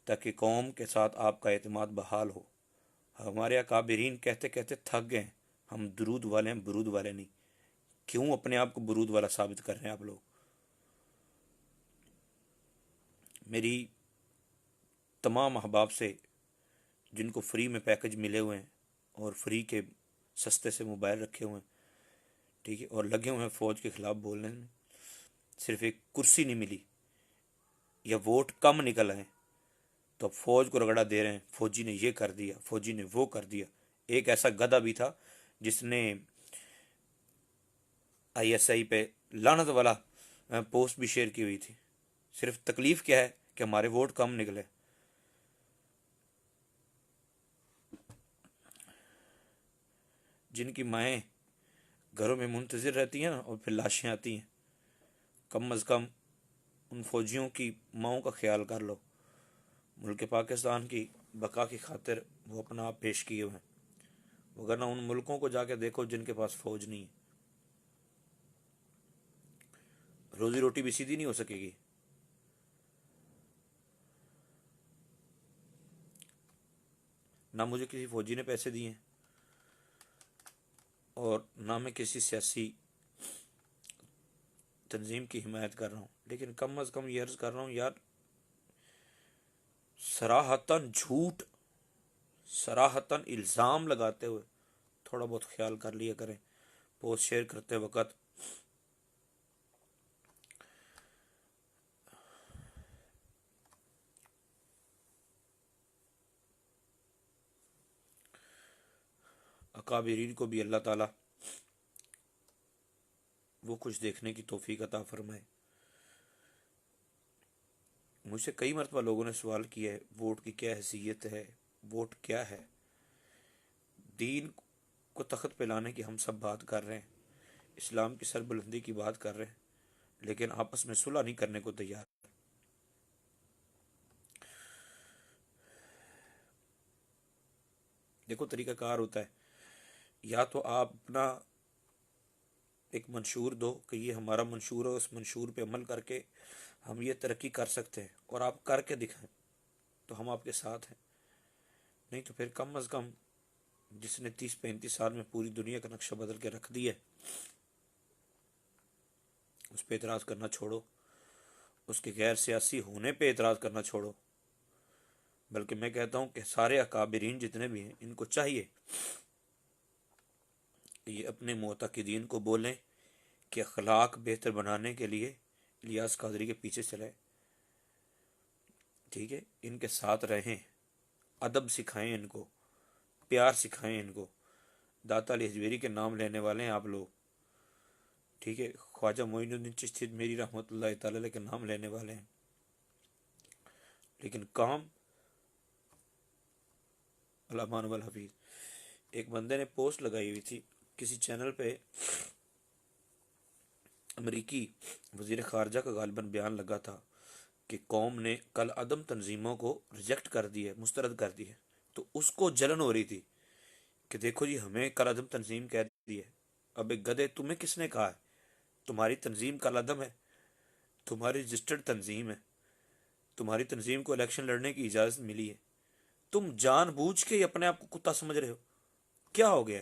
تاکہ قوم کے ساتھ آپ کا اعتماد بحال ہو۔ ہمارے اکابرین کہتے کہتے تھک گئے ہیں، ہم درود والے ہیں، برود والے نہیں۔ کیوں اپنے آپ کو برود والا ثابت کر رہے ہیں آپ لوگ؟ میری تمام احباب سے جن کو فری میں پیکج ملے ہوئے ہیں اور فری کے سستے سے موبائل رکھے ہوئے ہیں، ٹھیک ہے، اور لگے ہوئے ہیں فوج کے خلاف بولنے میں، صرف ایک کرسی نہیں ملی یا ووٹ کم نکل آئے تو اب فوج کو رگڑا دے رہے ہیں، فوجی نے یہ کر دیا، فوجی نے وہ کر دیا۔ ایک ایسا گدھا بھی تھا جس نے ISI پہ لعنت والا پوسٹ بھی شیئر کی ہوئی تھی۔ صرف تکلیف کیا ہے کہ ہمارے ووٹ کم نکلے۔ جن کی مائیں گھروں میں منتظر رہتی ہیں نا اور پھر لاشیں آتی ہیں، کم از کم ان فوجیوں کی ماؤں کا خیال کر لو۔ ملک پاکستان کی بقا کی خاطر وہ اپنا آپ پیش کیے ہوئے ہیں، وگرنہ ان ملکوں کو جا کے دیکھو جن کے پاس فوج نہیں ہے، روزی روٹی بھی سیدھی نہیں ہو سکے گی۔ نہ مجھے کسی فوجی نے پیسے دیے ہیں اور نہ میں کسی سیاسی تنظیم کی حمایت کر رہا ہوں، لیکن کم از کم یہ عرض کر رہا ہوں یار، صراحتاً جھوٹ، صراحتاً الزام لگاتے ہوئے تھوڑا بہت خیال کر لیا کریں پوسٹ شیئر کرتے وقت۔ اکابرین کو بھی اللہ تعالیٰ وہ کچھ دیکھنے کی توفیق عطا فرمائے۔ مجھ سے کئی مرتبہ لوگوں نے سوال کیا ہے ووٹ کی کیا حیثیت ہے، ووٹ کیا ہے۔ دین کو تخت پہ لانے کی ہم سب بات کر رہے ہیں، اسلام کی سربلندی کی بات کر رہے ہیں، لیکن آپس میں صلح نہیں کرنے کو تیار۔ دیکھو طریقہ کار ہوتا ہے، یا تو آپ اپنا ایک منشور دو کہ یہ ہمارا منشور ہے، اس منشور پہ عمل کر کے ہم یہ ترقی کر سکتے ہیں، اور آپ کر کے دکھائیں تو ہم آپ کے ساتھ ہیں۔ نہیں تو پھر کم از کم جس نے 30-35 سال میں پوری دنیا کا نقشہ بدل کے رکھ دیا ہے، اس پہ اعتراض کرنا چھوڑو، اس کے غیر سیاسی ہونے پہ اعتراض کرنا چھوڑو۔ بلکہ میں کہتا ہوں کہ سارے اکابرین جتنے بھی ہیں ان کو چاہیے کہ یہ اپنے معتقدین کو بولیں کہ اخلاق بہتر بنانے کے لیے الیاس قادری کے پیچھے چلیں، ٹھیک ہے، ان کے ساتھ رہیں، ادب سکھائیں ان کو، پیار سکھائیں ان کو. داتا علی حجویری کے نام لینے والے ہیں آپ لوگ, ٹھیک ہے, خواجہ معین الدین چشتی میری رحمۃ اللہ تعالی علیہ کے نام لینے والے ہیں, لیکن کام علامہ انور حفیظ. ایک بندے نے پوسٹ لگائی ہوئی تھی کسی چینل پہ, امریکی وزیر خارجہ کا غالباً بیان لگا تھا کہ قوم نے کل عدم تنظیموں کو ریجیکٹ کر دی ہے, مسترد کر دی ہے. تو اس کو جلن ہو رہی تھی کہ دیکھو جی ہمیں کل عدم تنظیم کہہ دی ہے. اب ایک گدھے, تمہیں کس نے کہا ہے؟ تمہاری تنظیم کل عدم ہے, تمہاری رجسٹرڈ تنظیم ہے, تمہاری تنظیم کو الیکشن لڑنے کی اجازت ملی ہے, تم جان بوجھ کے اپنے آپ کو کتا سمجھ رہے ہو. کیا ہو گیا؟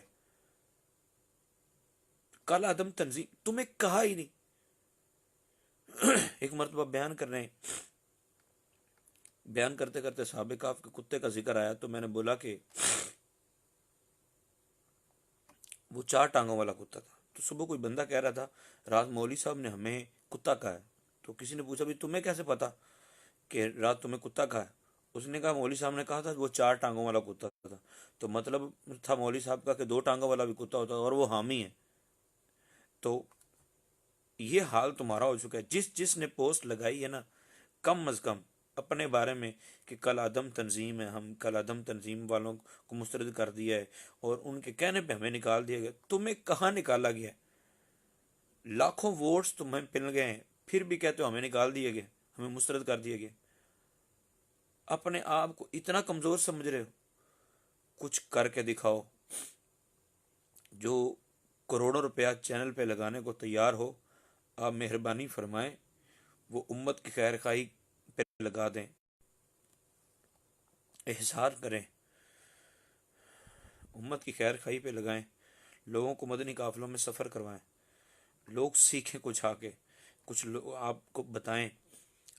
کل عدم تنظیم تمہیں کہا ہی نہیں. ایک مرتبہ بیان کر رہے ہیں, بیان کرتے کرتے صحابہ کہف کے کتے کا ذکر آیا تو میں نے بولا کہ وہ 4 ٹانگوں والا کتا تھا. تو صبح کوئی بندہ کہہ رہا تھا رات مولوی صاحب نے ہمیں کتا کہا ہے. تو کسی نے پوچھا بھی تمہیں کیسے پتا کہ رات تمہیں کتا کہا ہے؟ اس نے کہا مولوی صاحب نے کہا تھا وہ 4 ٹانگوں والا کتا تھا. تو مطلب تھا مولوی صاحب کا کہ 2 ٹانگوں والا بھی کتا ہوتا ہے, اور وہ حامی ہے. تو یہ حال تمہارا ہو چکا ہے. جس نے پوسٹ لگائی ہے نا, کم از کم اپنے بارے میں کہ کل عدم تنظیم ہے, ہم کل عدم تنظیم والوں کو مسترد کر دیا ہے اور ان کے کہنے پہ ہمیں نکال دیا گیا. تمہیں کہاں نکالا گیا؟ لاکھوں ووٹس تمہیں مل گئے ہیں, پھر بھی کہتے ہو ہمیں نکال دیا گیا, ہمیں مسترد کر دیا گیا. اپنے آپ کو اتنا کمزور سمجھ رہے ہو؟ کچھ کر کے دکھاؤ. جو کروڑوں روپیہ چینل پہ لگانے کو تیار ہو, آپ مہربانی فرمائیں وہ امت کی خیر خواہی پہ لگا دیں, احسان کریں, امت کی خیر خواہی پہ لگائیں, لوگوں کو مدنی قافلوں میں سفر کروائیں, لوگ سیکھیں کچھ آ کے, کچھ لوگ آپ کو بتائیں,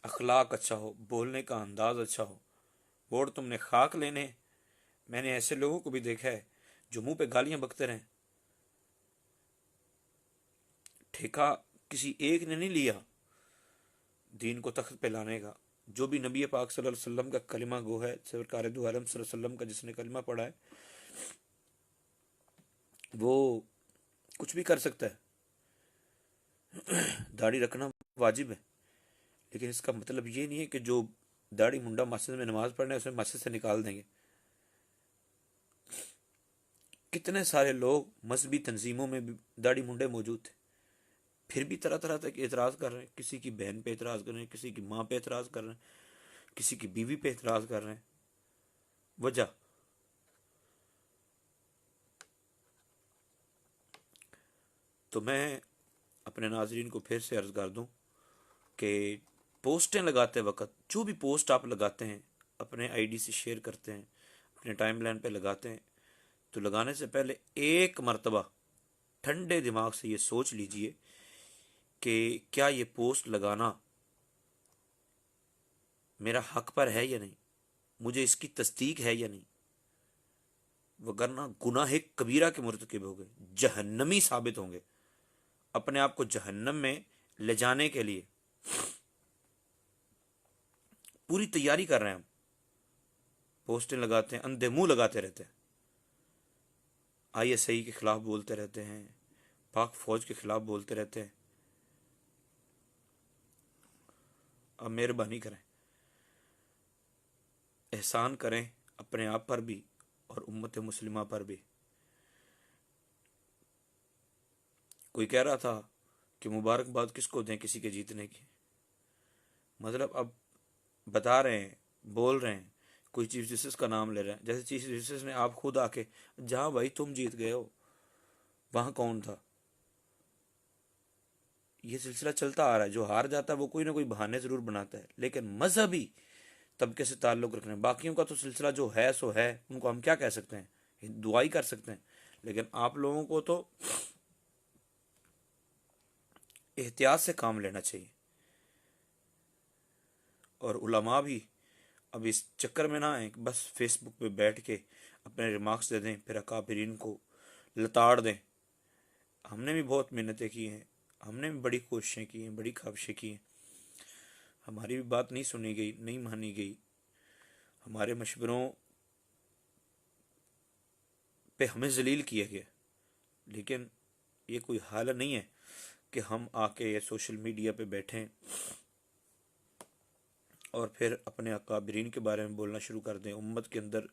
اخلاق اچھا ہو, بولنے کا انداز اچھا ہو. ووٹ تم نے خاک لینے. میں نے ایسے لوگوں کو بھی دیکھا ہے جو منہ پہ گالیاں بکتے رہیں. ٹھیکہ کسی ایک نے نہیں لیا دین کو تخت پہ لانے کا. جو بھی نبی پاک صلی اللہ علیہ وسلم کا کلمہ گو ہے, سرکار دو عالم صلی اللہ علیہ وسلم کا جس نے کلمہ پڑھا ہے, وہ کچھ بھی کر سکتا ہے. داڑھی رکھنا واجب ہے, لیکن اس کا مطلب یہ نہیں ہے کہ جو داڑھی منڈا مسجد میں نماز پڑھنے اسے مسجد سے نکال دیں گے. کتنے سارے لوگ مذہبی تنظیموں میں بھی داڑھی منڈے موجود تھے, پھر بھی طرح طرح تک اعتراض کر رہے ہیں. کسی کی بہن پہ اعتراض کر رہے ہیں, کسی کی ماں پہ اعتراض کر رہے ہیں, کسی کی بیوی پہ اعتراض کر رہے ہیں. وجہ تو میں اپنے ناظرین کو پھر سے عرض کر دوں کہ پوسٹیں لگاتے وقت جو بھی پوسٹ آپ لگاتے ہیں, اپنے آئی ڈی سے شیئر کرتے ہیں, اپنے ٹائم لائن پہ لگاتے ہیں, تو لگانے سے پہلے ایک مرتبہ ٹھنڈے دماغ سے یہ سوچ لیجئے کہ کیا یہ پوسٹ لگانا میرا حق پر ہے یا نہیں, مجھے اس کی تصدیق ہے یا نہیں. وگرنہ گناہ کبیرہ کے مرتکب ہو گئے, جہنمی ثابت ہوں گے. اپنے آپ کو جہنم میں لے جانے کے لیے پوری تیاری کر رہے ہیں. ہم پوسٹیں لگاتے ہیں, اندھے منہ لگاتے رہتے ہیں, آئی ایس آئی کے خلاف بولتے رہتے ہیں, پاک فوج کے خلاف بولتے رہتے ہیں. اب مہربانی کریں, احسان کریں اپنے آپ پر بھی اور امت مسلمہ پر بھی. کوئی کہہ رہا تھا کہ مبارکباد کس کو دیں کسی کے جیتنے کی. مطلب اب بتا رہے ہیں, بول رہے ہیں, کوئی چیف جسٹس کا نام لے رہے ہیں, جیسے چیف جسٹس نے آپ خود آ کے جہاں بھائی تم جیت گئے ہو وہاں کون تھا. یہ سلسلہ چلتا آ رہا ہے. جو ہار جاتا ہے وہ کوئی نہ کوئی بہانے ضرور بناتا ہے, لیکن مذہبی طبقے سے تعلق رکھنے, باقیوں کا تو سلسلہ جو ہے سو ہے, ان کو ہم کیا کہہ سکتے ہیں, دعائی کر سکتے ہیں. لیکن آپ لوگوں کو تو احتیاط سے کام لینا چاہیے. اور علماء بھی اب اس چکر میں نہ آئیں کہ بس فیس بک پہ بیٹھ کے اپنے ریمارکس دے دیں, پھر اکابرین کو لتاڑ دیں. ہم نے بھی بہت محنتیں کی ہیں, ہم نے بھی بڑی کوششیں کی ہیں, بڑی خواہشیں کی ہیں, ہماری بھی بات نہیں سنی گئی, نہیں مانی گئی. ہمارے مشوروں پہ ہمیں ذلیل کیا گیا، لیکن یہ کوئی حال نہیں ہے کہ ہم آ کے سوشل میڈیا پہ بیٹھیں اور پھر اپنے اکابرین کے بارے میں بولنا شروع کر دیں، امت کے اندر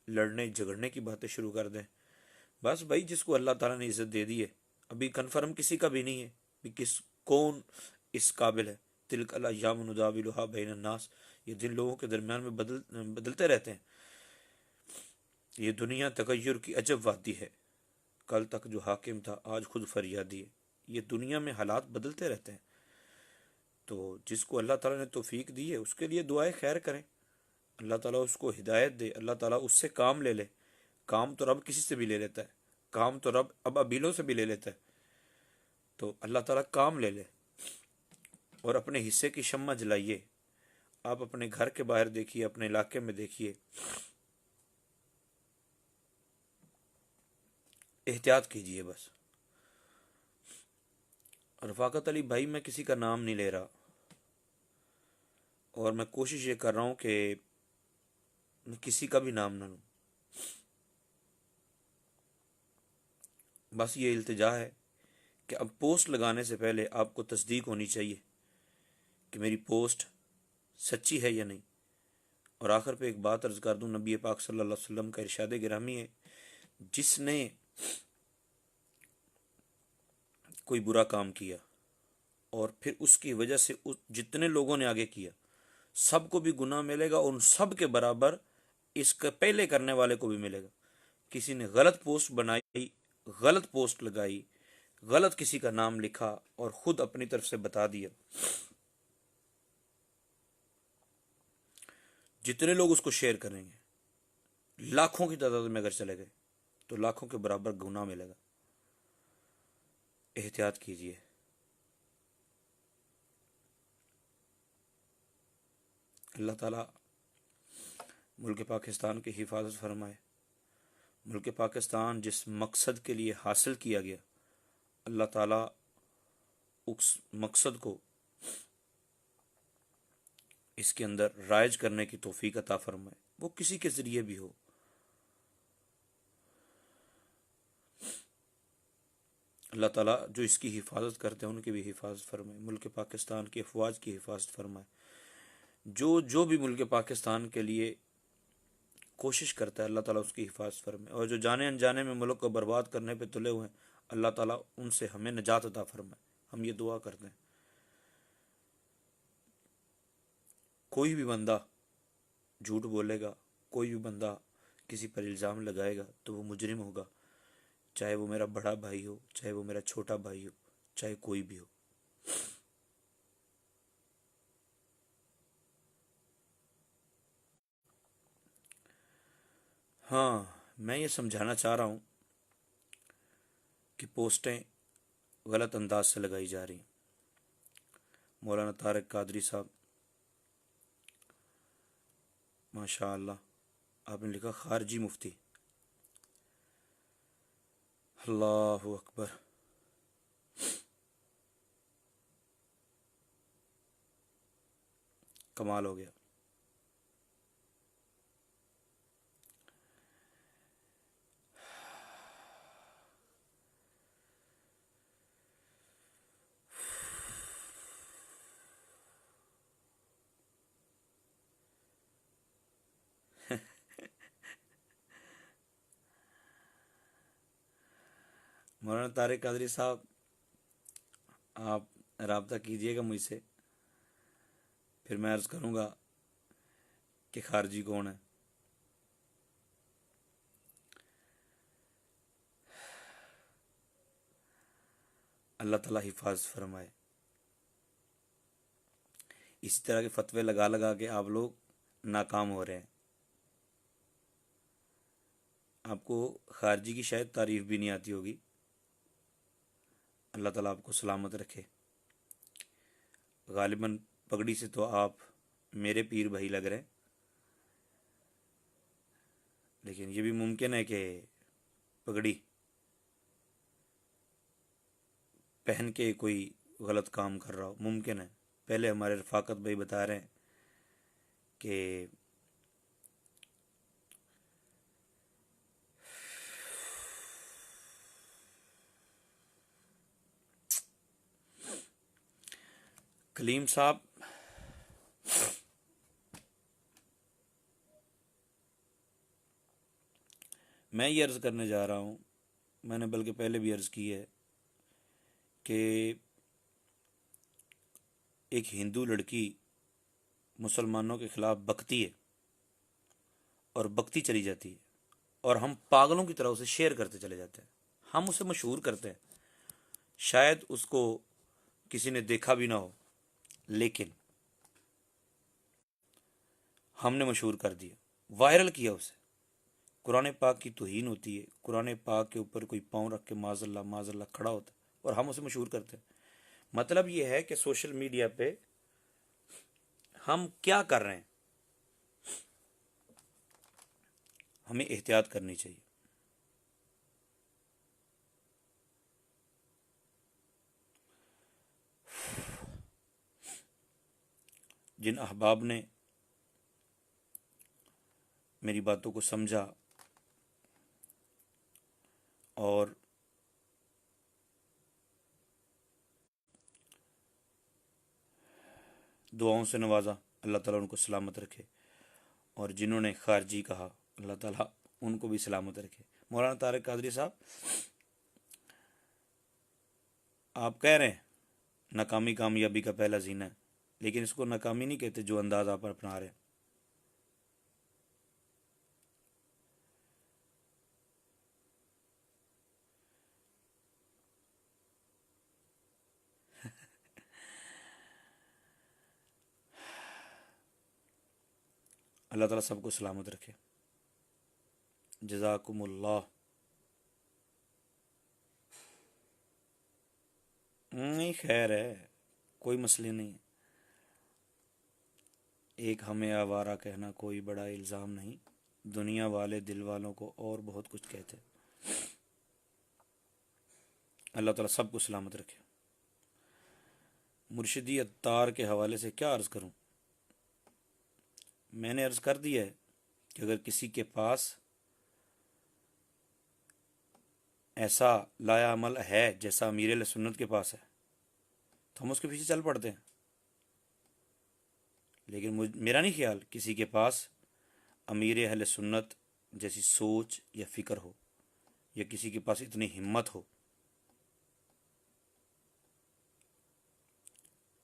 لڑنے جھگڑنے کی باتیں شروع کر دیں۔ بس بھائی، جس کو اللہ تعالیٰ نے عزت دے دی ہے، ابھی کنفرم کسی کا بھی نہیں ہے بھی کون اس قابل ہے۔ تلک الایام نداولها بین الناس، یہ دن لوگوں کے درمیان میں بدلتے رہتے ہیں۔ یہ دنیا تغیر کی عجب وادی ہے، کل تک جو حاکم تھا آج خود فریادی ہے۔ یہ دنیا میں حالات بدلتے رہتے ہیں، تو جس کو اللہ تعالیٰ نے توفیق دی ہے اس کے لیے دعائیں خیر کریں، اللہ تعالیٰ اس کو ہدایت دے، اللہ تعالیٰ اس سے کام لے لے۔ کام تو رب کسی سے بھی لے لیتا ہے، کام تو رب اب ابیلوں سے بھی لے لیتا ہے، تو اللہ تعالیٰ کام لے لے اور اپنے حصے کی شمع جلائیے۔ آپ اپنے گھر کے باہر دیکھیے، اپنے علاقے میں دیکھیے، احتیاط کیجیے بس۔ رفاقت علی بھائی، میں کسی کا نام نہیں لے رہا، اور میں کوشش یہ کر رہا ہوں کہ میں کسی کا بھی نام نہ لوں۔ بس یہ التجا ہے کہ اب پوسٹ لگانے سے پہلے آپ کو تصدیق ہونی چاہیے کہ میری پوسٹ سچی ہے یا نہیں۔ اور آخر پہ ایک بات عرض کر دوں، نبی پاک صلی اللہ علیہ وسلم کا ارشاد گرامی ہے، جس نے کوئی برا کام کیا اور پھر اس کی وجہ سے جتنے لوگوں نے آگے کیا سب کو بھی گناہ ملے گا، اور ان سب کے برابر اس کا پہلے کرنے والے کو بھی ملے گا۔ کسی نے غلط پوسٹ بنائی، غلط پوسٹ لگائی، غلط کسی کا نام لکھا اور خود اپنی طرف سے بتا دیا، جتنے لوگ اس کو شیئر کریں گے، لاکھوں کی تعداد میں اگر چلے گئے تو لاکھوں کے برابر گناہ ملے گا۔ احتیاط کیجیے۔ اللہ تعالیٰ ملک پاکستان کی حفاظت فرمائے۔ ملک پاکستان جس مقصد کے لیے حاصل کیا گیا، اللہ تعالیٰ اس مقصد کو اس کے اندر رائج کرنے کی توفیق عطا فرمائے، وہ کسی کے ذریعے بھی ہو۔ اللہ تعالیٰ جو اس کی حفاظت کرتے ہیں ان کی بھی حفاظت فرمائے، ملک پاکستان کی افواج کی حفاظت فرمائے۔ جو بھی ملک پاکستان کے لیے کوشش کرتا ہے، اللہ تعالیٰ اس کی حفاظت فرمائے، اور جو جانے انجانے میں ملک کو برباد کرنے پہ تلے ہوئے ہیں، اللہ تعالیٰ ان سے ہمیں نجات عطا فرمائے۔ ہم یہ دعا کرتے ہیں۔ کوئی بھی بندہ جھوٹ بولے گا، کوئی بھی بندہ کسی پر الزام لگائے گا تو وہ مجرم ہوگا، چاہے وہ میرا بڑا بھائی ہو، چاہے وہ میرا چھوٹا بھائی ہو، چاہے کوئی بھی ہو۔ ہاں، میں یہ سمجھانا چاہ رہا ہوں کہ پوسٹیں غلط انداز سے لگائی جا رہی ہیں۔ مولانا طارق قادری صاحب، ماشاء اللہ، آپ نے لکھا خارجی مفتی، اللہ اکبر۔ کمال ہو گیا۔ مولانا طارق قادری صاحب، آپ رابطہ کیجئے گا مجھ سے، پھر میں عرض کروں گا کہ خارجی کون ہے۔ اللہ تعالیٰ حفاظت فرمائے۔ اسی طرح کے فتوے لگا لگا کے آپ لوگ ناکام ہو رہے ہیں۔ آپ کو خارجی کی شاید تعریف بھی نہیں آتی ہوگی۔ اللہ تعالیٰ آپ کو سلامت رکھے۔ غالباً پگڑی سے تو آپ میرے پیر بھائی لگ رہے ہیں، لیکن یہ بھی ممکن ہے کہ پگڑی پہن کے کوئی غلط کام کر رہا ہو، ممکن ہے۔ پہلے ہمارے رفاقت بھائی بتا رہے ہیں کہ کلیم صاحب، میں یہ عرض کرنے جا رہا ہوں، میں نے بلکہ پہلے بھی عرض کی ہے کہ ایک ہندو لڑکی مسلمانوں کے خلاف بکتی ہے اور بکتی چلی جاتی ہے، اور ہم پاگلوں کی طرح اسے شیئر کرتے چلے جاتے ہیں، ہم اسے مشہور کرتے ہیں، شاید اس کو کسی نے دیکھا بھی نہ ہو، لیکن ہم نے مشہور کر دیا، وائرل کیا اسے۔ قرآن پاک کی توہین ہوتی ہے، قرآن پاک کے اوپر کوئی پاؤں رکھ کے معاذ اللہ کھڑا ہوتا ہے اور ہم اسے مشہور کرتے ہیں۔ مطلب یہ ہے کہ سوشل میڈیا پہ ہم کیا کر رہے ہیں، ہمیں احتیاط کرنی چاہیے۔ جن احباب نے میری باتوں کو سمجھا اور دعاؤں سے نوازا، اللہ تعالیٰ ان کو سلامت رکھے، اور جنہوں نے خارجی کہا، اللہ تعالیٰ ان کو بھی سلامت رکھے۔ مولانا طارق قادری صاحب، آپ کہہ رہے ہیں ناکامی کامیابی کا پہلا زینہ ہے، لیکن اس کو ناکامی نہیں کہتے جو انداز آپ اپنا رہے ہیں۔ اللہ تعالیٰ سب کو سلامت رکھے۔ جزاکم اللہ۔ نہیں، خیر ہے، کوئی مسئلہ نہیں ہے، ایک ہمیں آوارہ کہنا کوئی بڑا الزام نہیں، دنیا والے دل والوں کو اور بہت کچھ کہتے ہیں۔ اللہ تعالیٰ سب کو سلامت رکھے۔ مرشدی عطار کے حوالے سے کیا عرض کروں؟ میں نے عرض کر دیا ہے کہ اگر کسی کے پاس ایسا لایا عمل ہے جیسا امیر اہل سنت کے پاس ہے تو ہم اس کے پیچھے چل پڑتے ہیں، لیکن میرا نہیں خیال کسی کے پاس امیر اہل سنت جیسی سوچ یا فکر ہو، یا کسی کے پاس اتنی ہمت ہو،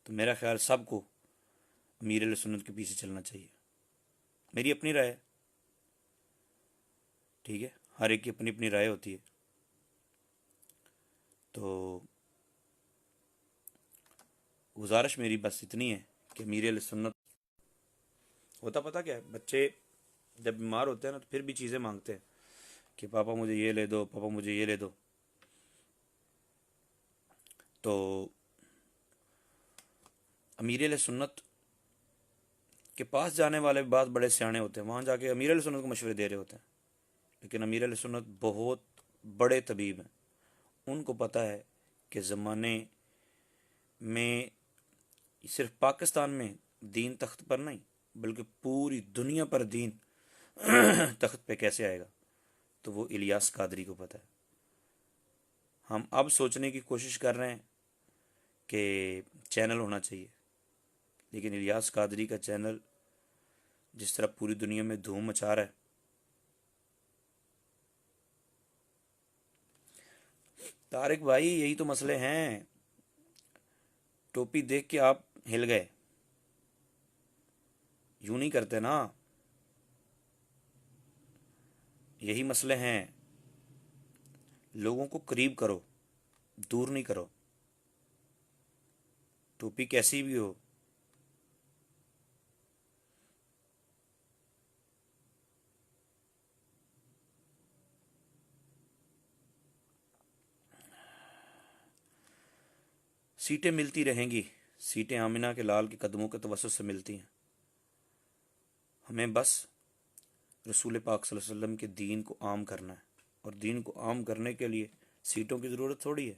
تو میرا خیال سب کو امیر اہل سنت کے پیچھے چلنا چاہیے۔ میری اپنی رائے ہے، ٹھیک ہے، ہر ایک کی اپنی اپنی رائے ہوتی ہے، تو گزارش میری بس اتنی ہے کہ امیر اہل سنت ہوتا پتہ کیا ہے، بچے جب بیمار ہوتے ہیں نا تو پھر بھی چیزیں مانگتے ہیں کہ پاپا مجھے یہ لے دو، پاپا مجھے یہ لے دو، تو امیر اہل سنت کے پاس جانے والے بعض بڑے سیانے ہوتے ہیں، وہاں جا کے امیر اہل سنت کو مشورے دے رہے ہوتے ہیں، لیکن امیر اہل سنت بہت بڑے طبیب ہیں، ان کو پتہ ہے کہ زمانے میں صرف پاکستان میں دین تخت پر نہیں بلکہ پوری دنیا پر دین تخت پہ کیسے آئے گا، تو وہ الیاس قادری کو پتہ ہے۔ ہم اب سوچنے کی کوشش کر رہے ہیں کہ چینل ہونا چاہیے، لیکن الیاس قادری کا چینل جس طرح پوری دنیا میں دھوم مچا رہا ہے، طارق بھائی یہی تو مسئلے ہیں، ٹوپی دیکھ کے آپ ہل گئے، یوں نہیں کرتے نا، یہی مسئلے ہیں، لوگوں کو قریب کرو، دور نہیں کرو، ٹوپی کیسی بھی ہو۔ سیٹیں ملتی رہیں گی، سیٹیں آمنہ کے لال کے قدموں کے توسط سے ملتی ہیں، ہمیں بس رسول پاک صلی اللہ علیہ وسلم کے دین کو عام کرنا ہے، اور دین کو عام کرنے کے لیے سیٹوں کی ضرورت تھوڑی ہے۔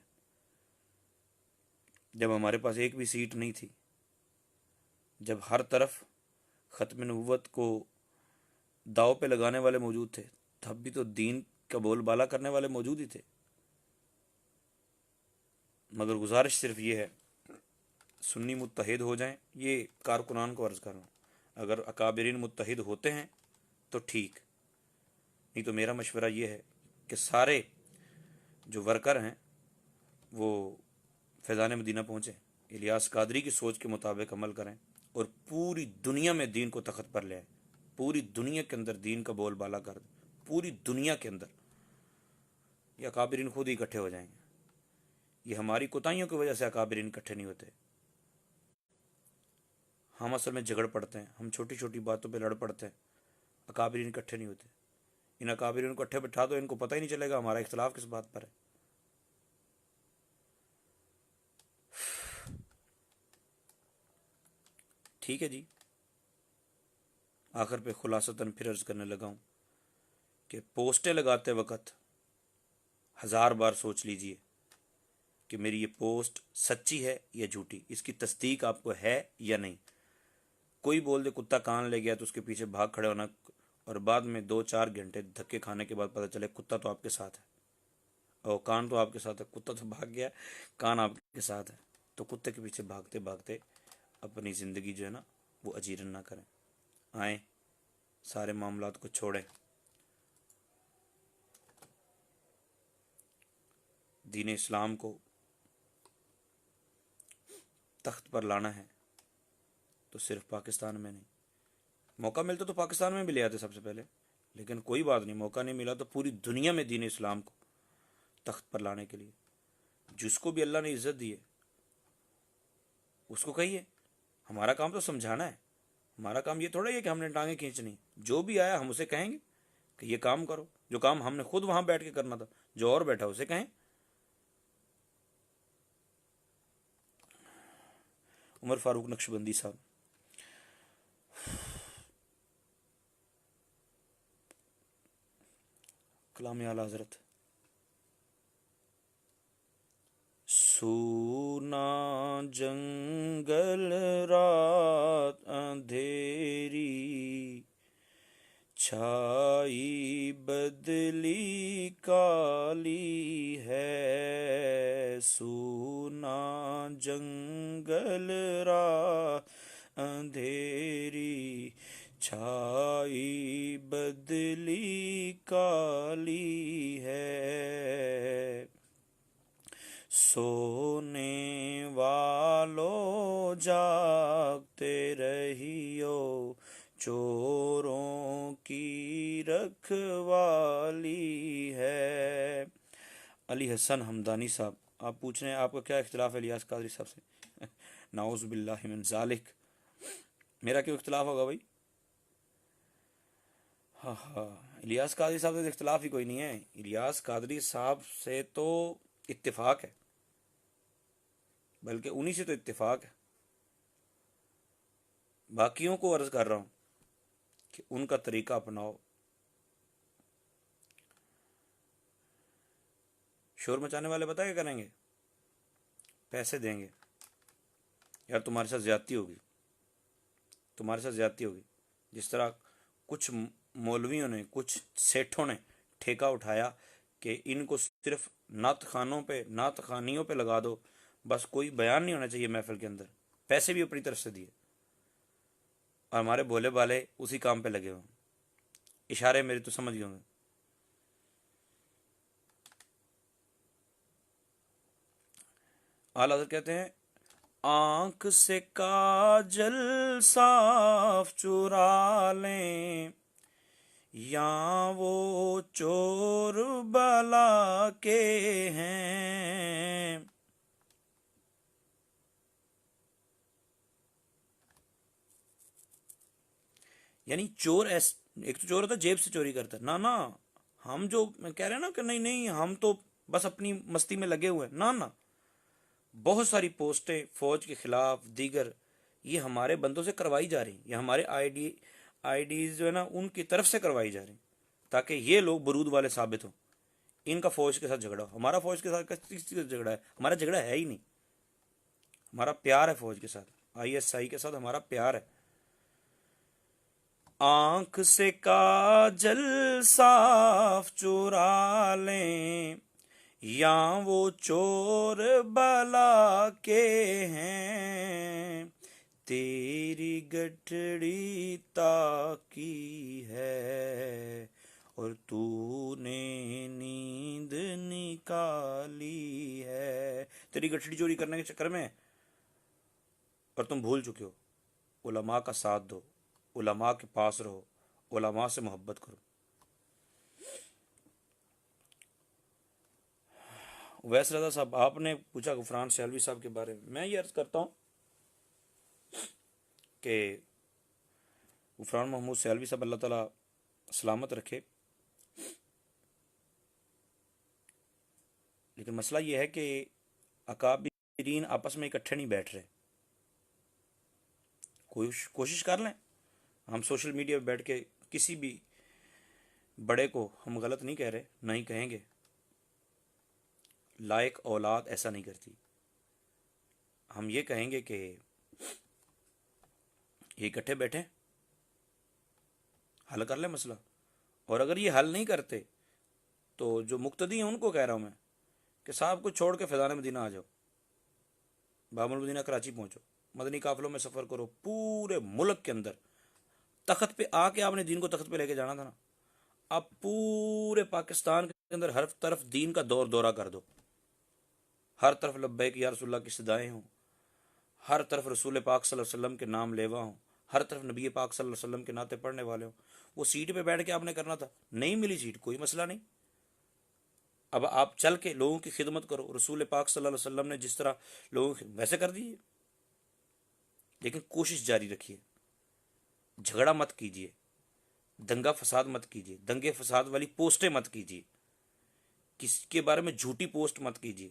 جب ہمارے پاس ایک بھی سیٹ نہیں تھی، جب ہر طرف ختم نبوت کو داؤ پہ لگانے والے موجود تھے، تب بھی تو دین کا بول بالا کرنے والے موجود ہی تھے۔ مگر گزارش صرف یہ ہے سنی متحد ہو جائیں، یہ کارکنان کو عرض کر رہا ہوں، اگر اکابرین متحد ہوتے ہیں تو ٹھیک، نہیں تو میرا مشورہ یہ ہے کہ سارے جو ورکر ہیں وہ فیضان مدینہ پہنچیں، الیاس قادری کی سوچ کے مطابق عمل کریں اور پوری دنیا میں دین کو تخت پر لے آئیں، پوری دنیا کے اندر دین کا بول بالا کر دیں، پوری دنیا کے اندر یہ اکابرین خود ہی اکٹھے ہو جائیں گے۔ یہ ہماری کوتاہیوں کی وجہ سے اکابرین اکٹھے نہیں ہوتے، ہم اصل میں جھگڑ پڑتے ہیں، ہم چھوٹی چھوٹی باتوں پہ لڑ پڑتے ہیں، اکابرین اکٹھے نہیں ہوتے۔ ان اکابرین کو اکٹھے بٹھا دو، ان کو پتہ ہی نہیں چلے گا ہمارا اختلاف کس بات پر ہے۔ ٹھیک ہے جی، آخر پہ خلاصتاً پھر عرض کرنے لگا ہوں کہ پوسٹیں لگاتے وقت 1000 بار سوچ لیجئے کہ میری یہ پوسٹ سچی ہے یا جھوٹی، اس کی تصدیق آپ کو ہے یا نہیں۔ کوئی بول دے کتا کان لے گیا تو اس کے پیچھے بھاگ کھڑے ہونا، اور بعد میں 2-4 گھنٹے دھکے کھانے کے بعد پتہ چلے کتا تو آپ کے ساتھ ہے، اور کان تو آپ کے ساتھ ہے، کتا تو بھاگ گیا، کان آپ کے ساتھ ہے، تو کتے کے پیچھے بھاگتے بھاگتے اپنی زندگی جو ہے نا وہ اجیرن نہ کریں۔ آئیں سارے معاملات کو چھوڑیں، دین اسلام کو تخت پر لانا ہے تو صرف پاکستان میں نہیں، موقع ملتا تو پاکستان میں بھی لے آتے سب سے پہلے، لیکن کوئی بات نہیں، موقع نہیں ملا تو پوری دنیا میں دین اسلام کو تخت پر لانے کے لیے جس کو بھی اللہ نے عزت دی ہے اس کو کہیے۔ ہمارا کام تو سمجھانا ہے، ہمارا کام یہ تھوڑا ہے کہ ہم نے ٹانگیں کھینچنی، جو بھی آیا ہم اسے کہیں گے کہ یہ کام کرو، جو کام ہم نے خود وہاں بیٹھ کے کرنا تھا، جو اور بیٹھا اسے کہیں۔ عمر فاروق نقشبندی صاحب، کلام اعلیٰ حضرت: سونا جنگل رات اندھیری، چھائی بدلی کالی ہے، سونا جنگل رات اندھیری، چھائی بدلی کالی ہے، سونے والو جاگتے رہیو، چوروں کی رکھوالی ہے۔ علی حسن حمدانی صاحب، آپ پوچھ رہے ہیں آپ کا کیا اختلاف ہے الیاس قادری صاحب سے؟ نعوذ باللہ من ذالک، میرا کیوں اختلاف ہوگا بھائی؟ ہاں ہاں، الیاس قادری صاحب سے اختلاف ہی کوئی نہیں ہے، الیاس قادری صاحب سے تو اتفاق ہے، بلکہ انہی سے تو اتفاق ہے۔ باقیوں کو عرض کر رہا ہوں کہ ان کا طریقہ اپناؤ۔ شور مچانے والے بتا کیا کریں گے؟ پیسے دیں گے، یار تمہارے ساتھ زیادتی ہوگی، تمہارے ساتھ زیادتی ہوگی، جس طرح کچھ مولویوں نے، کچھ سیٹھوں نے ٹھیکہ اٹھایا کہ ان کو صرف نعت خانوں پہ، نعت خانیوں پہ لگا دو، بس کوئی بیان نہیں ہونا چاہیے محفل کے اندر، پیسے بھی اپنی طرف سے دیے، اور ہمارے بھولے بالے اسی کام پہ لگے ہوئے۔ اشارے میرے تو سمجھ گئے ہوں گے۔ اعلیٰ حضرت کہتے ہیں آنکھ سے کاجل صاف چرا لیں، یا وہ چور بلا کے ہیں، یعنی چور ایک تو چور ہوتا ہے جیب سے چوری کرتا ہے، نہ ہم جو کہہ رہے ہیں نا کہ نہیں ہم تو بس اپنی مستی میں لگے ہوئے ہیں، نہ بہت ساری پوسٹیں فوج کے خلاف دیگر یہ ہمارے بندوں سے کروائی جا رہی ہیں، یہ ہمارے آئی ڈیز جو ہے نا ان کی طرف سے کروائی جا رہی ہیں تاکہ یہ لوگ برود والے ثابت ہوں، ان کا فوج کے ساتھ جھگڑا ہو۔ ہمارا فوج کے ساتھ کس چیز کا جھگڑا ہے؟ ہمارا جھگڑا ہے ہی نہیں، ہمارا پیار ہے فوج کے ساتھ، ISI کے ساتھ ہمارا پیار ہے۔ آنکھ سے کاجل صاف چرا لیں، یا وہ چور بلا کے ہیں، تیری گٹھڑی تاکی ہے اور تو نے نیند نکالی ہے۔ تیری گٹھڑی چوری کرنے کے چکر میں اور تم بھول چکے ہو۔ علماء کا ساتھ دو، علماء کے پاس رہو، علماء سے محبت کرو۔ ویس رضا صاحب، آپ نے پوچھا غفران سیالوی صاحب کے بارے میں یہ عرض کرتا ہوں کہ غفران محمود سیالوی صاحب اللہ تعالیٰ سلامت رکھے، لیکن مسئلہ یہ ہے کہ اکابرین آپس میں اکٹھے نہیں بیٹھ رہے۔ کوشش کر لیں، ہم سوشل میڈیا پہ بیٹھ کے کسی بھی بڑے کو ہم غلط نہیں کہہ رہے، نہ ہی کہیں گے، لائق اولاد ایسا نہیں کرتی۔ ہم یہ کہیں گے کہ یہ اکٹھے بیٹھیں، حل کر لیں مسئلہ، اور اگر یہ حل نہیں کرتے تو جو مقتدی ہیں ان کو کہہ رہا ہوں میں کہ صاحب کو چھوڑ کے فیضان مدینہ آ جاؤ، باب المدینہ کراچی پہنچو، مدنی قافلوں میں سفر کرو، پورے ملک کے اندر تخت پہ آ کے آپ نے دین کو تخت پہ لے کے جانا تھا نا، آپ پورے پاکستان کے اندر ہر طرف دین کا دورہ کر دو، ہر طرف لبیک یا رسول اللہ کی صدائیں ہوں، ہر طرف رسول پاک صلی اللہ علیہ وسلم کے نام لیوا ہوں، ہر طرف نبی پاک صلی اللہ علیہ وسلم کے ناطے پڑھنے والے ہوں۔ وہ سیٹ پہ بیٹھ کے آپ نے کرنا تھا، نہیں ملی سیٹ، کوئی مسئلہ نہیں، اب آپ چل کے لوگوں کی خدمت کرو، رسول پاک صلی اللہ علیہ وسلم نے جس طرح لوگوں کی ویسے کر دیجیے، لیکن کوشش جاری رکھیے، جھگڑا مت کیجیے، دنگا فساد مت کیجیے، دنگے فساد والی پوسٹیں مت کیجیے، کسی کے بارے میں جھوٹی پوسٹ مت کیجیے،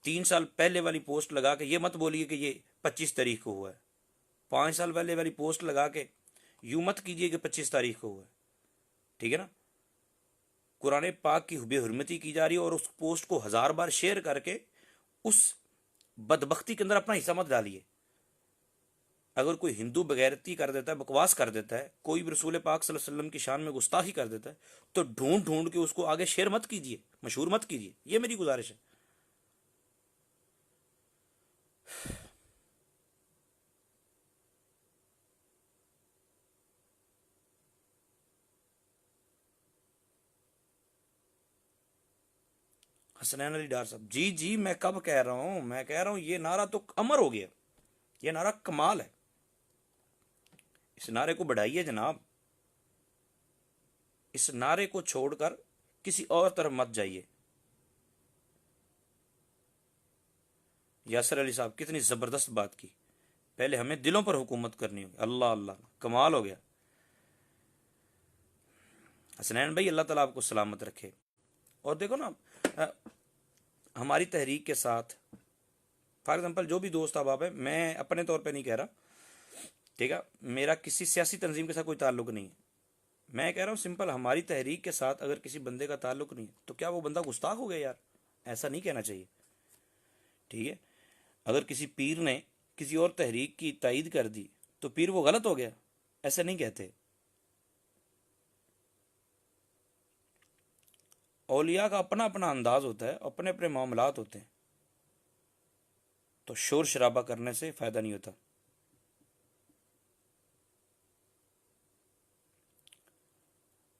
3 سال پہلے والی پوسٹ لگا کے یہ مت بولیے کہ یہ 25 تاریخ کو ہوا ہے، 5 سال پہلے والی پوسٹ لگا کے یوں مت کیجیے کہ 25 تاریخ کو ہوا ہے، ٹھیک ہے نا؟ قرآن پاک کی بے حرمتی کی جا رہی ہے اور اس پوسٹ کو 1000 بار شیئر کر کے اس بدبختی کے اندر اپنا حصہ مت ڈالیے۔ اگر کوئی ہندو بغیرتی کر دیتا ہے، بکواس کر دیتا ہے، کوئی بھی رسول پاک صلی اللہ علیہ وسلم کی شان میں گستاخی کر دیتا ہے، تو ڈھونڈ ڈھونڈ کے اس کو آگے شیئر مت کیجیے، مشہور مت کیجیے، یہ میری گزارش ہے۔ حسنین علی ڈار صاحب، جی جی، میں کب کہہ رہا ہوں، میں کہہ رہا ہوں یہ نعرہ تو امر ہو گیا، یہ نعرہ کمال ہے، اس نعرے کو بڑھائیے جناب، اس نعرے کو چھوڑ کر کسی اور طرف مت جائیے۔ یاسر علی صاحب، کتنی زبردست بات کی، پہلے ہمیں دلوں پر حکومت کرنی ہوگی، اللہ اللہ، کمال ہو گیا۔ حسنین بھائی، اللہ تعالیٰ آپ کو سلامت رکھے۔ اور دیکھو نا، ہماری تحریک کے ساتھ فار ایگزامپل جو بھی دوست احباب ہے، میں اپنے طور پہ نہیں کہہ رہا، ٹھیک ہے، میرا کسی سیاسی تنظیم کے ساتھ کوئی تعلق نہیں ہے، میں کہہ رہا ہوں سمپل، ہماری تحریک کے ساتھ اگر کسی بندے کا تعلق نہیں ہے تو کیا وہ بندہ گستاخ ہو گیا؟ یار ایسا نہیں کہنا چاہیے، ٹھیک ہے؟ اگر کسی پیر نے کسی اور تحریک کی تائید کر دی تو پیر وہ غلط ہو گیا؟ ایسا نہیں کہتے۔ اولیاء کا اپنا اپنا انداز ہوتا ہے، اپنے اپنے معاملات ہوتے ہیں، تو شور شرابہ کرنے سے فائدہ نہیں ہوتا۔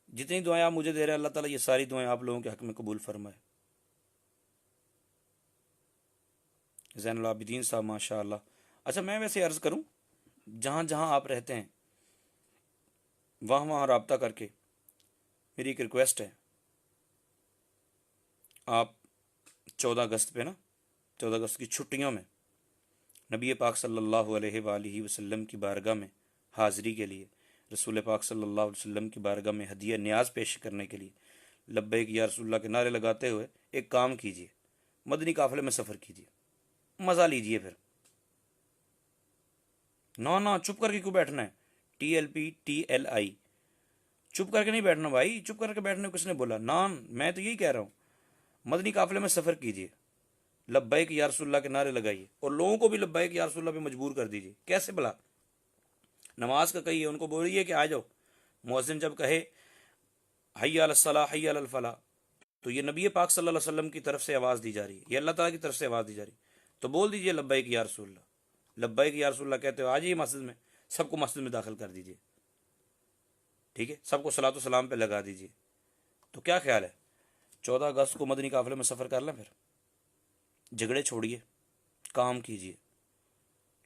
جتنی دعائیں آپ مجھے دے رہے ہیں، اللہ تعالیٰ یہ ساری دعائیں آپ لوگوں کے حق میں قبول فرمائے۔ زین العابدین صاحب، ماشاء اللہ۔ اچھا، میں ویسے عرض کروں، جہاں جہاں آپ رہتے ہیں وہاں وہاں رابطہ کر کے میری ایک ریکویسٹ ہے، آپ 14 اگست پہ نا، 14 اگست کی چھٹیوں میں نبی پاک صلی اللہ علیہ وآلہ وسلم کی بارگاہ میں حاضری کے لیے، رسول پاک صلی اللہ علیہ وسلم کی بارگاہ میں ہدیہ نیاز پیش کرنے کے لیے لبیک یا رسول اللہ کے نعرے لگاتے ہوئے ایک کام کیجیے، مدنی قافلے میں سفر کیجیے، مزہ لیجیے۔ پھر نہ چپ کر کے کیوں بیٹھنا ہے؟ TLPTLI، چپ کر کے نہیں بیٹھنا بھائی، چپ کر کے بیٹھنے کو کس نے بولا؟ میں تو یہی کہہ رہا ہوں، مدنی قافلے میں سفر کیجیے، لبیک یا رسول اللہ کے نعرے لگائیے، اور لوگوں کو بھی لبیک یا رسول اللہ پہ مجبور کر دیجیے۔ کیسے بلا؟ نماز کا کہیے، ان کو بولیے کہ آ جاؤ، مؤذن جب کہے حی علی الصلاح حی علی الفلاح، تو یہ نبی پاک صلی اللہ علیہ وسلم کی طرف سے آواز دی جا رہی ہے، یہ اللہ تعالیٰ کی طرف سے آواز دی جا رہی ہے، تو بول دیجئے لبیک یا رسول اللہ، لبیک یا رسول اللہ کہتے ہو، آ جائیے مسجد میں، سب کو مسجد میں داخل کر دیجئے، ٹھیک ہے، سب کو صلاۃ و سلام پہ لگا دیجئے۔ تو کیا خیال ہے 14 اگست کو مدنی قافلے میں سفر کر لیں؟ پھر جھگڑے چھوڑیے، کام کیجئے۔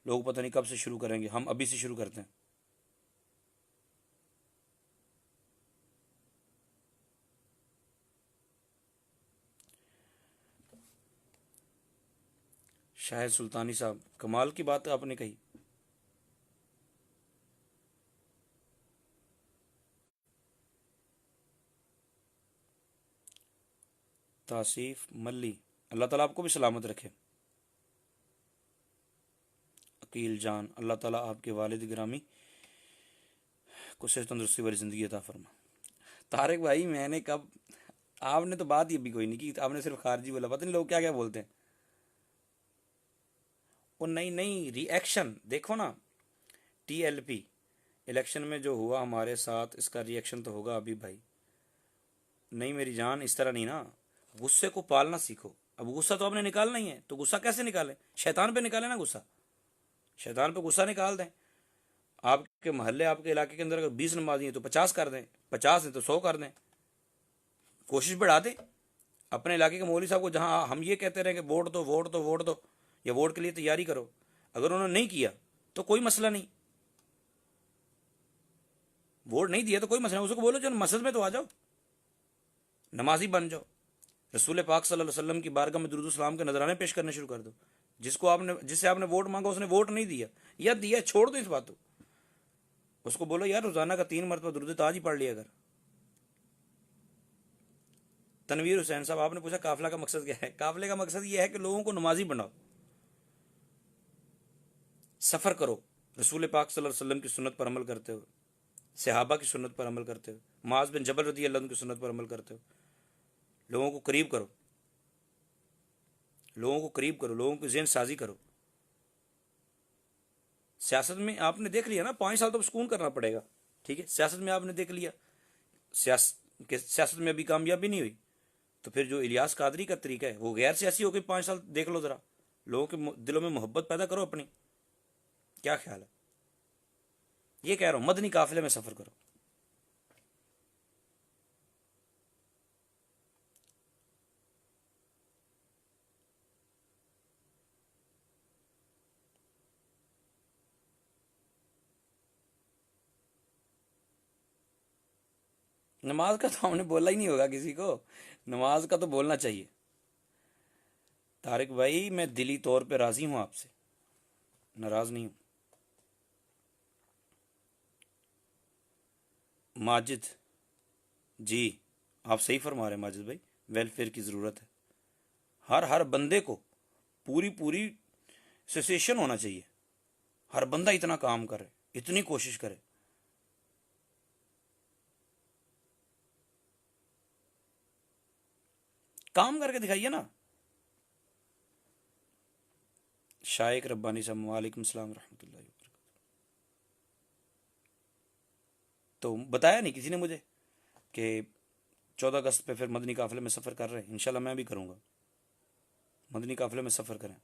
لوگ پتہ نہیں کب سے شروع کریں گے، ہم ابھی سے شروع کرتے ہیں۔ شاہد سلطانی صاحب، کمال کی بات آپ نے کہی۔ توصیف ملی، اللہ تعالیٰ آپ کو بھی سلامت رکھے۔ عقیل جان، اللہ تعالیٰ آپ کے والد گرامی کو صحت تندرستی والی زندگی عطا فرما۔ طارق بھائی میں نے کب، آپ نے تو بات ہی ابھی کوئی نہیں کی، آپ نے صرف خارجی بولا، پتہ نہیں لوگ کیا کیا بولتے ہیں۔ وہ نہیں نہیں، ری ایکشن دیکھو نا، ٹی ایل پی الیکشن میں جو ہوا ہمارے ساتھ، اس کا ری ایکشن تو ہوگا ابھی بھائی۔ نہیں میری جان، اس طرح نہیں نا، غصے کو پالنا سیکھو۔ اب غصہ تو آپ نے نکالنا ہی ہے، تو غصہ کیسے نکالیں؟ شیطان پہ نکالیں نا غصہ، شیطان پہ غصہ نکال دیں۔ آپ کے محلے، آپ کے علاقے کے اندر اگر 20 نمازی ہیں تو 50 کر دیں، 50 ہیں تو 100 کر دیں، کوشش بڑھا دیں۔ اپنے علاقے کے مولوی صاحب کو جہاں ہم یہ کہتے رہے کہ ووٹ دو ووٹ دو ووٹ دو، یا ووٹ کے لیے تیاری کرو، اگر انہوں نے نہیں کیا تو کوئی مسئلہ نہیں، ووٹ نہیں دیا تو کوئی مسئلہ نہیں، اس کو بولو چلو مسجد میں تو آ جاؤ، نمازی بن جاؤ، رسول پاک صلی اللہ علیہ وسلم کی بارگاہ میں درود و سلام کے نذرانے پیش کرنے شروع کر دو۔ جس سے آپ نے ووٹ مانگا اس نے ووٹ نہیں دیا، یا دیا چھوڑ دو اس بات کو، اس کو بولو یار روزانہ کا 3 مرتبہ درود تاج ہی پڑھ لیا اگر۔ تنویر حسین صاحب، آپ نے پوچھا قافلہ کا مقصد کیا ہے؟ قافلے کا مقصد یہ ہے کہ لوگوں کو نمازی بناؤ، سفر کرو رسول پاک صلی اللہ علیہ وسلم کی سنت پر عمل کرتے ہوئے، صحابہ کی سنت پر عمل کرتے ہوئے، معاذ بن جبل رضی اللہ عنہ کی سنت پر عمل کرتے ہوئے، لوگوں کو قریب کرو، لوگوں کو قریب کرو، لوگوں کی ذہن سازی کرو۔ سیاست میں آپ نے دیکھ لیا نا، 5 سال تو سکون کرنا پڑے گا، ٹھیک ہے، سیاست میں آپ نے دیکھ لیا، سیاست میں ابھی کامیابی نہیں ہوئی، تو پھر جو الیاس قادری کا طریقہ ہے وہ غیر سیاسی ہو کے 5 سال دیکھ لو ذرا، لوگوں کے دلوں میں محبت پیدا کرو اپنی۔ کیا خیال ہے؟ یہ کہہ رہا ہوں مدنی قافلے میں سفر کرو۔ نماز کا تو ہم نے بولا ہی نہیں ہوگا کسی کو، نماز کا تو بولنا چاہیے۔ طارق بھائی میں دلی طور پہ راضی ہوں آپ سے، ناراض نہیں ہوں۔ ماجد جی، آپ صحیح فرما رہے ہیں ماجد بھائی، ویلفیئر کی ضرورت ہے، ہر بندے کو پوری ایسوسیشن ہونا چاہیے، ہر بندہ اتنا کام کرے، اتنی کوشش کرے۔ کام کر کے دکھائیے نا۔ شائق ربانی صاحب، وعلیکم السلام ورحمۃ اللہ وبرکاتہ۔ تو بتایا نہیں کسی نے مجھے کہ 14 اگست پہ پھر مدنی قافلے میں سفر کر رہے ہیں، انشاءاللہ میں بھی کروں گا، مدنی قافلے میں سفر کریں۔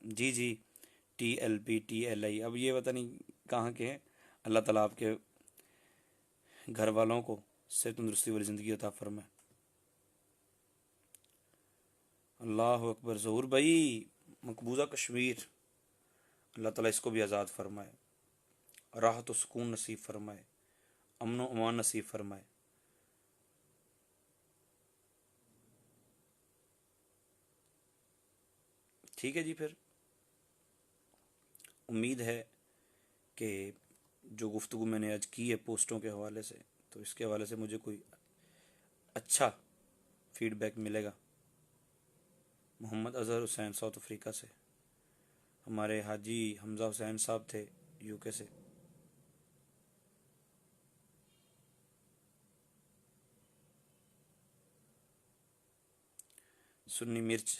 جی جی، T L P T L I, اب یہ پتہ نہیں کہاں کے ہیں۔ اللہ تعالیٰ آپ کے گھر والوں کو صحت تندرستی والی زندگی عطا فرمائے۔ اللہ اکبر، ظہور بھائی مقبوضہ کشمیر، اللہ تعالیٰ اس کو بھی آزاد فرمائے، راحت و سکون نصیب فرمائے، امن و امان نصیب فرمائے۔ ٹھیک ہے جی، پھر امید ہے کہ جو گفتگو میں نے آج کی ہے پوسٹوں کے حوالے سے، تو اس کے حوالے سے مجھے کوئی اچھا فیڈ بیک ملے گا۔ محمد اظہر حسین ساؤتھ افریقہ سے، ہمارے حاجی حمزہ حسین صاحب تھے یو کے سے۔ سنی مرچ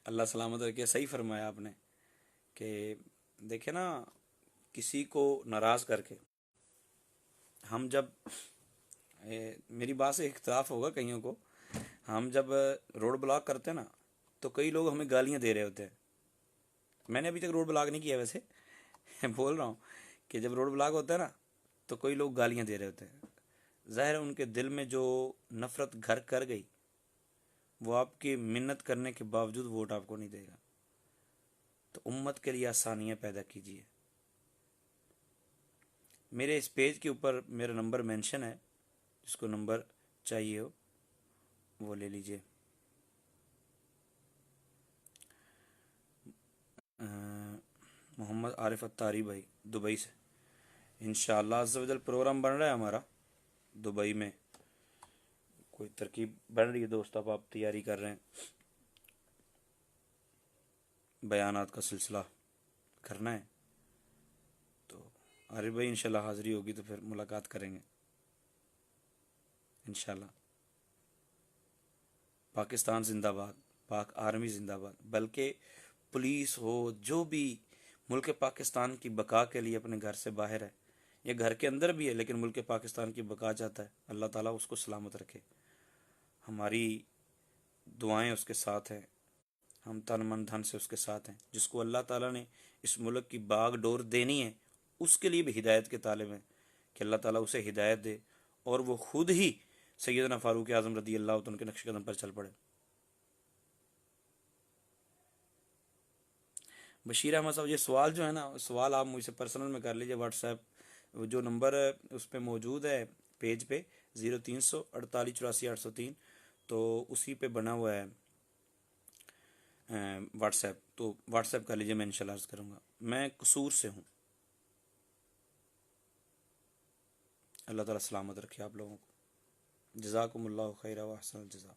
اللہ سلامت رکھے، صحیح فرمایا آپ نے کہ دیکھیں نا، کسی کو ناراض کر کے ہم جب میری بات سے اختلاف ہوگا کئیوں کو. ہم جب روڈ بلاک کرتے ہیں نا تو کئی لوگ ہمیں گالیاں دے رہے ہوتے ہیں. میں نے ابھی تک روڈ بلاک نہیں کیا ویسے. بول رہا ہوں کہ جب روڈ بلاک ہوتا ہے نا تو کوئی لوگ گالیاں دے رہے ہوتے ہیں. ظاہر ہے ان کے دل میں جو نفرت گھر کر گئی وہ آپ کی منت کرنے کے باوجود ووٹ آپ کو نہیں دے گا. تو امت کے لیے آسانیاں پیدا کیجیے. میرے اس پیج کے اوپر میرا نمبر مینشن ہے، جس کو نمبر چاہیے ہو وہ لے لیجیے. محمد عارف اتاری بھائی دبئی سے. انشاءاللہ عز و جل پروگرام بن رہا ہے ہمارا دبئی میں. کوئی ترکیب بن رہی ہے دوست، اب آپ تیاری کر رہے ہیں، بیانات کا سلسلہ کرنا ہے. تو عارف بھائی انشاءاللہ حاضری ہوگی تو پھر ملاقات کریں گے انشاءاللہ. پاکستان زندہ باد، پاک آرمی زندہ باد. بلکہ پولیس ہو جو بھی ملک پاکستان کی بقا کے لیے اپنے گھر سے باہر ہے یا گھر کے اندر بھی ہے لیکن ملک پاکستان کی بقا چاہتا ہے، اللہ تعالیٰ اس کو سلامت رکھے. ہماری دعائیں اس کے ساتھ ہیں، ہم تن من دھن سے اس کے ساتھ ہیں. جس کو اللہ تعالیٰ نے اس ملک کی باغ ڈور دینی ہے اس کے لیے بھی ہدایت کے طالب ہیں کہ اللہ تعالیٰ اسے ہدایت دے اور وہ خود ہی سیدنا فاروق اعظم رضی اللہ عنہ کے نقش قدم پر چل پڑے. بشیر احمد صاحب، یہ سوال جو ہے نا، سوال آپ مجھ سے پرسنل میں کر لیجیے. واٹس ایپ جو نمبر ہے اس پہ موجود ہے پیج پہ 0348 84 84 3، تو اسی پہ بنا ہوا ہے واٹس ایپ. تو واٹس ایپ کر لیجیے، میں انشاءاللہ عرض کروں گا. میں قصور سے ہوں. اللہ تعالیٰ سلامت رکھے آپ لوگوں کو. جزاکم اللہ خیر و احسن الجزا.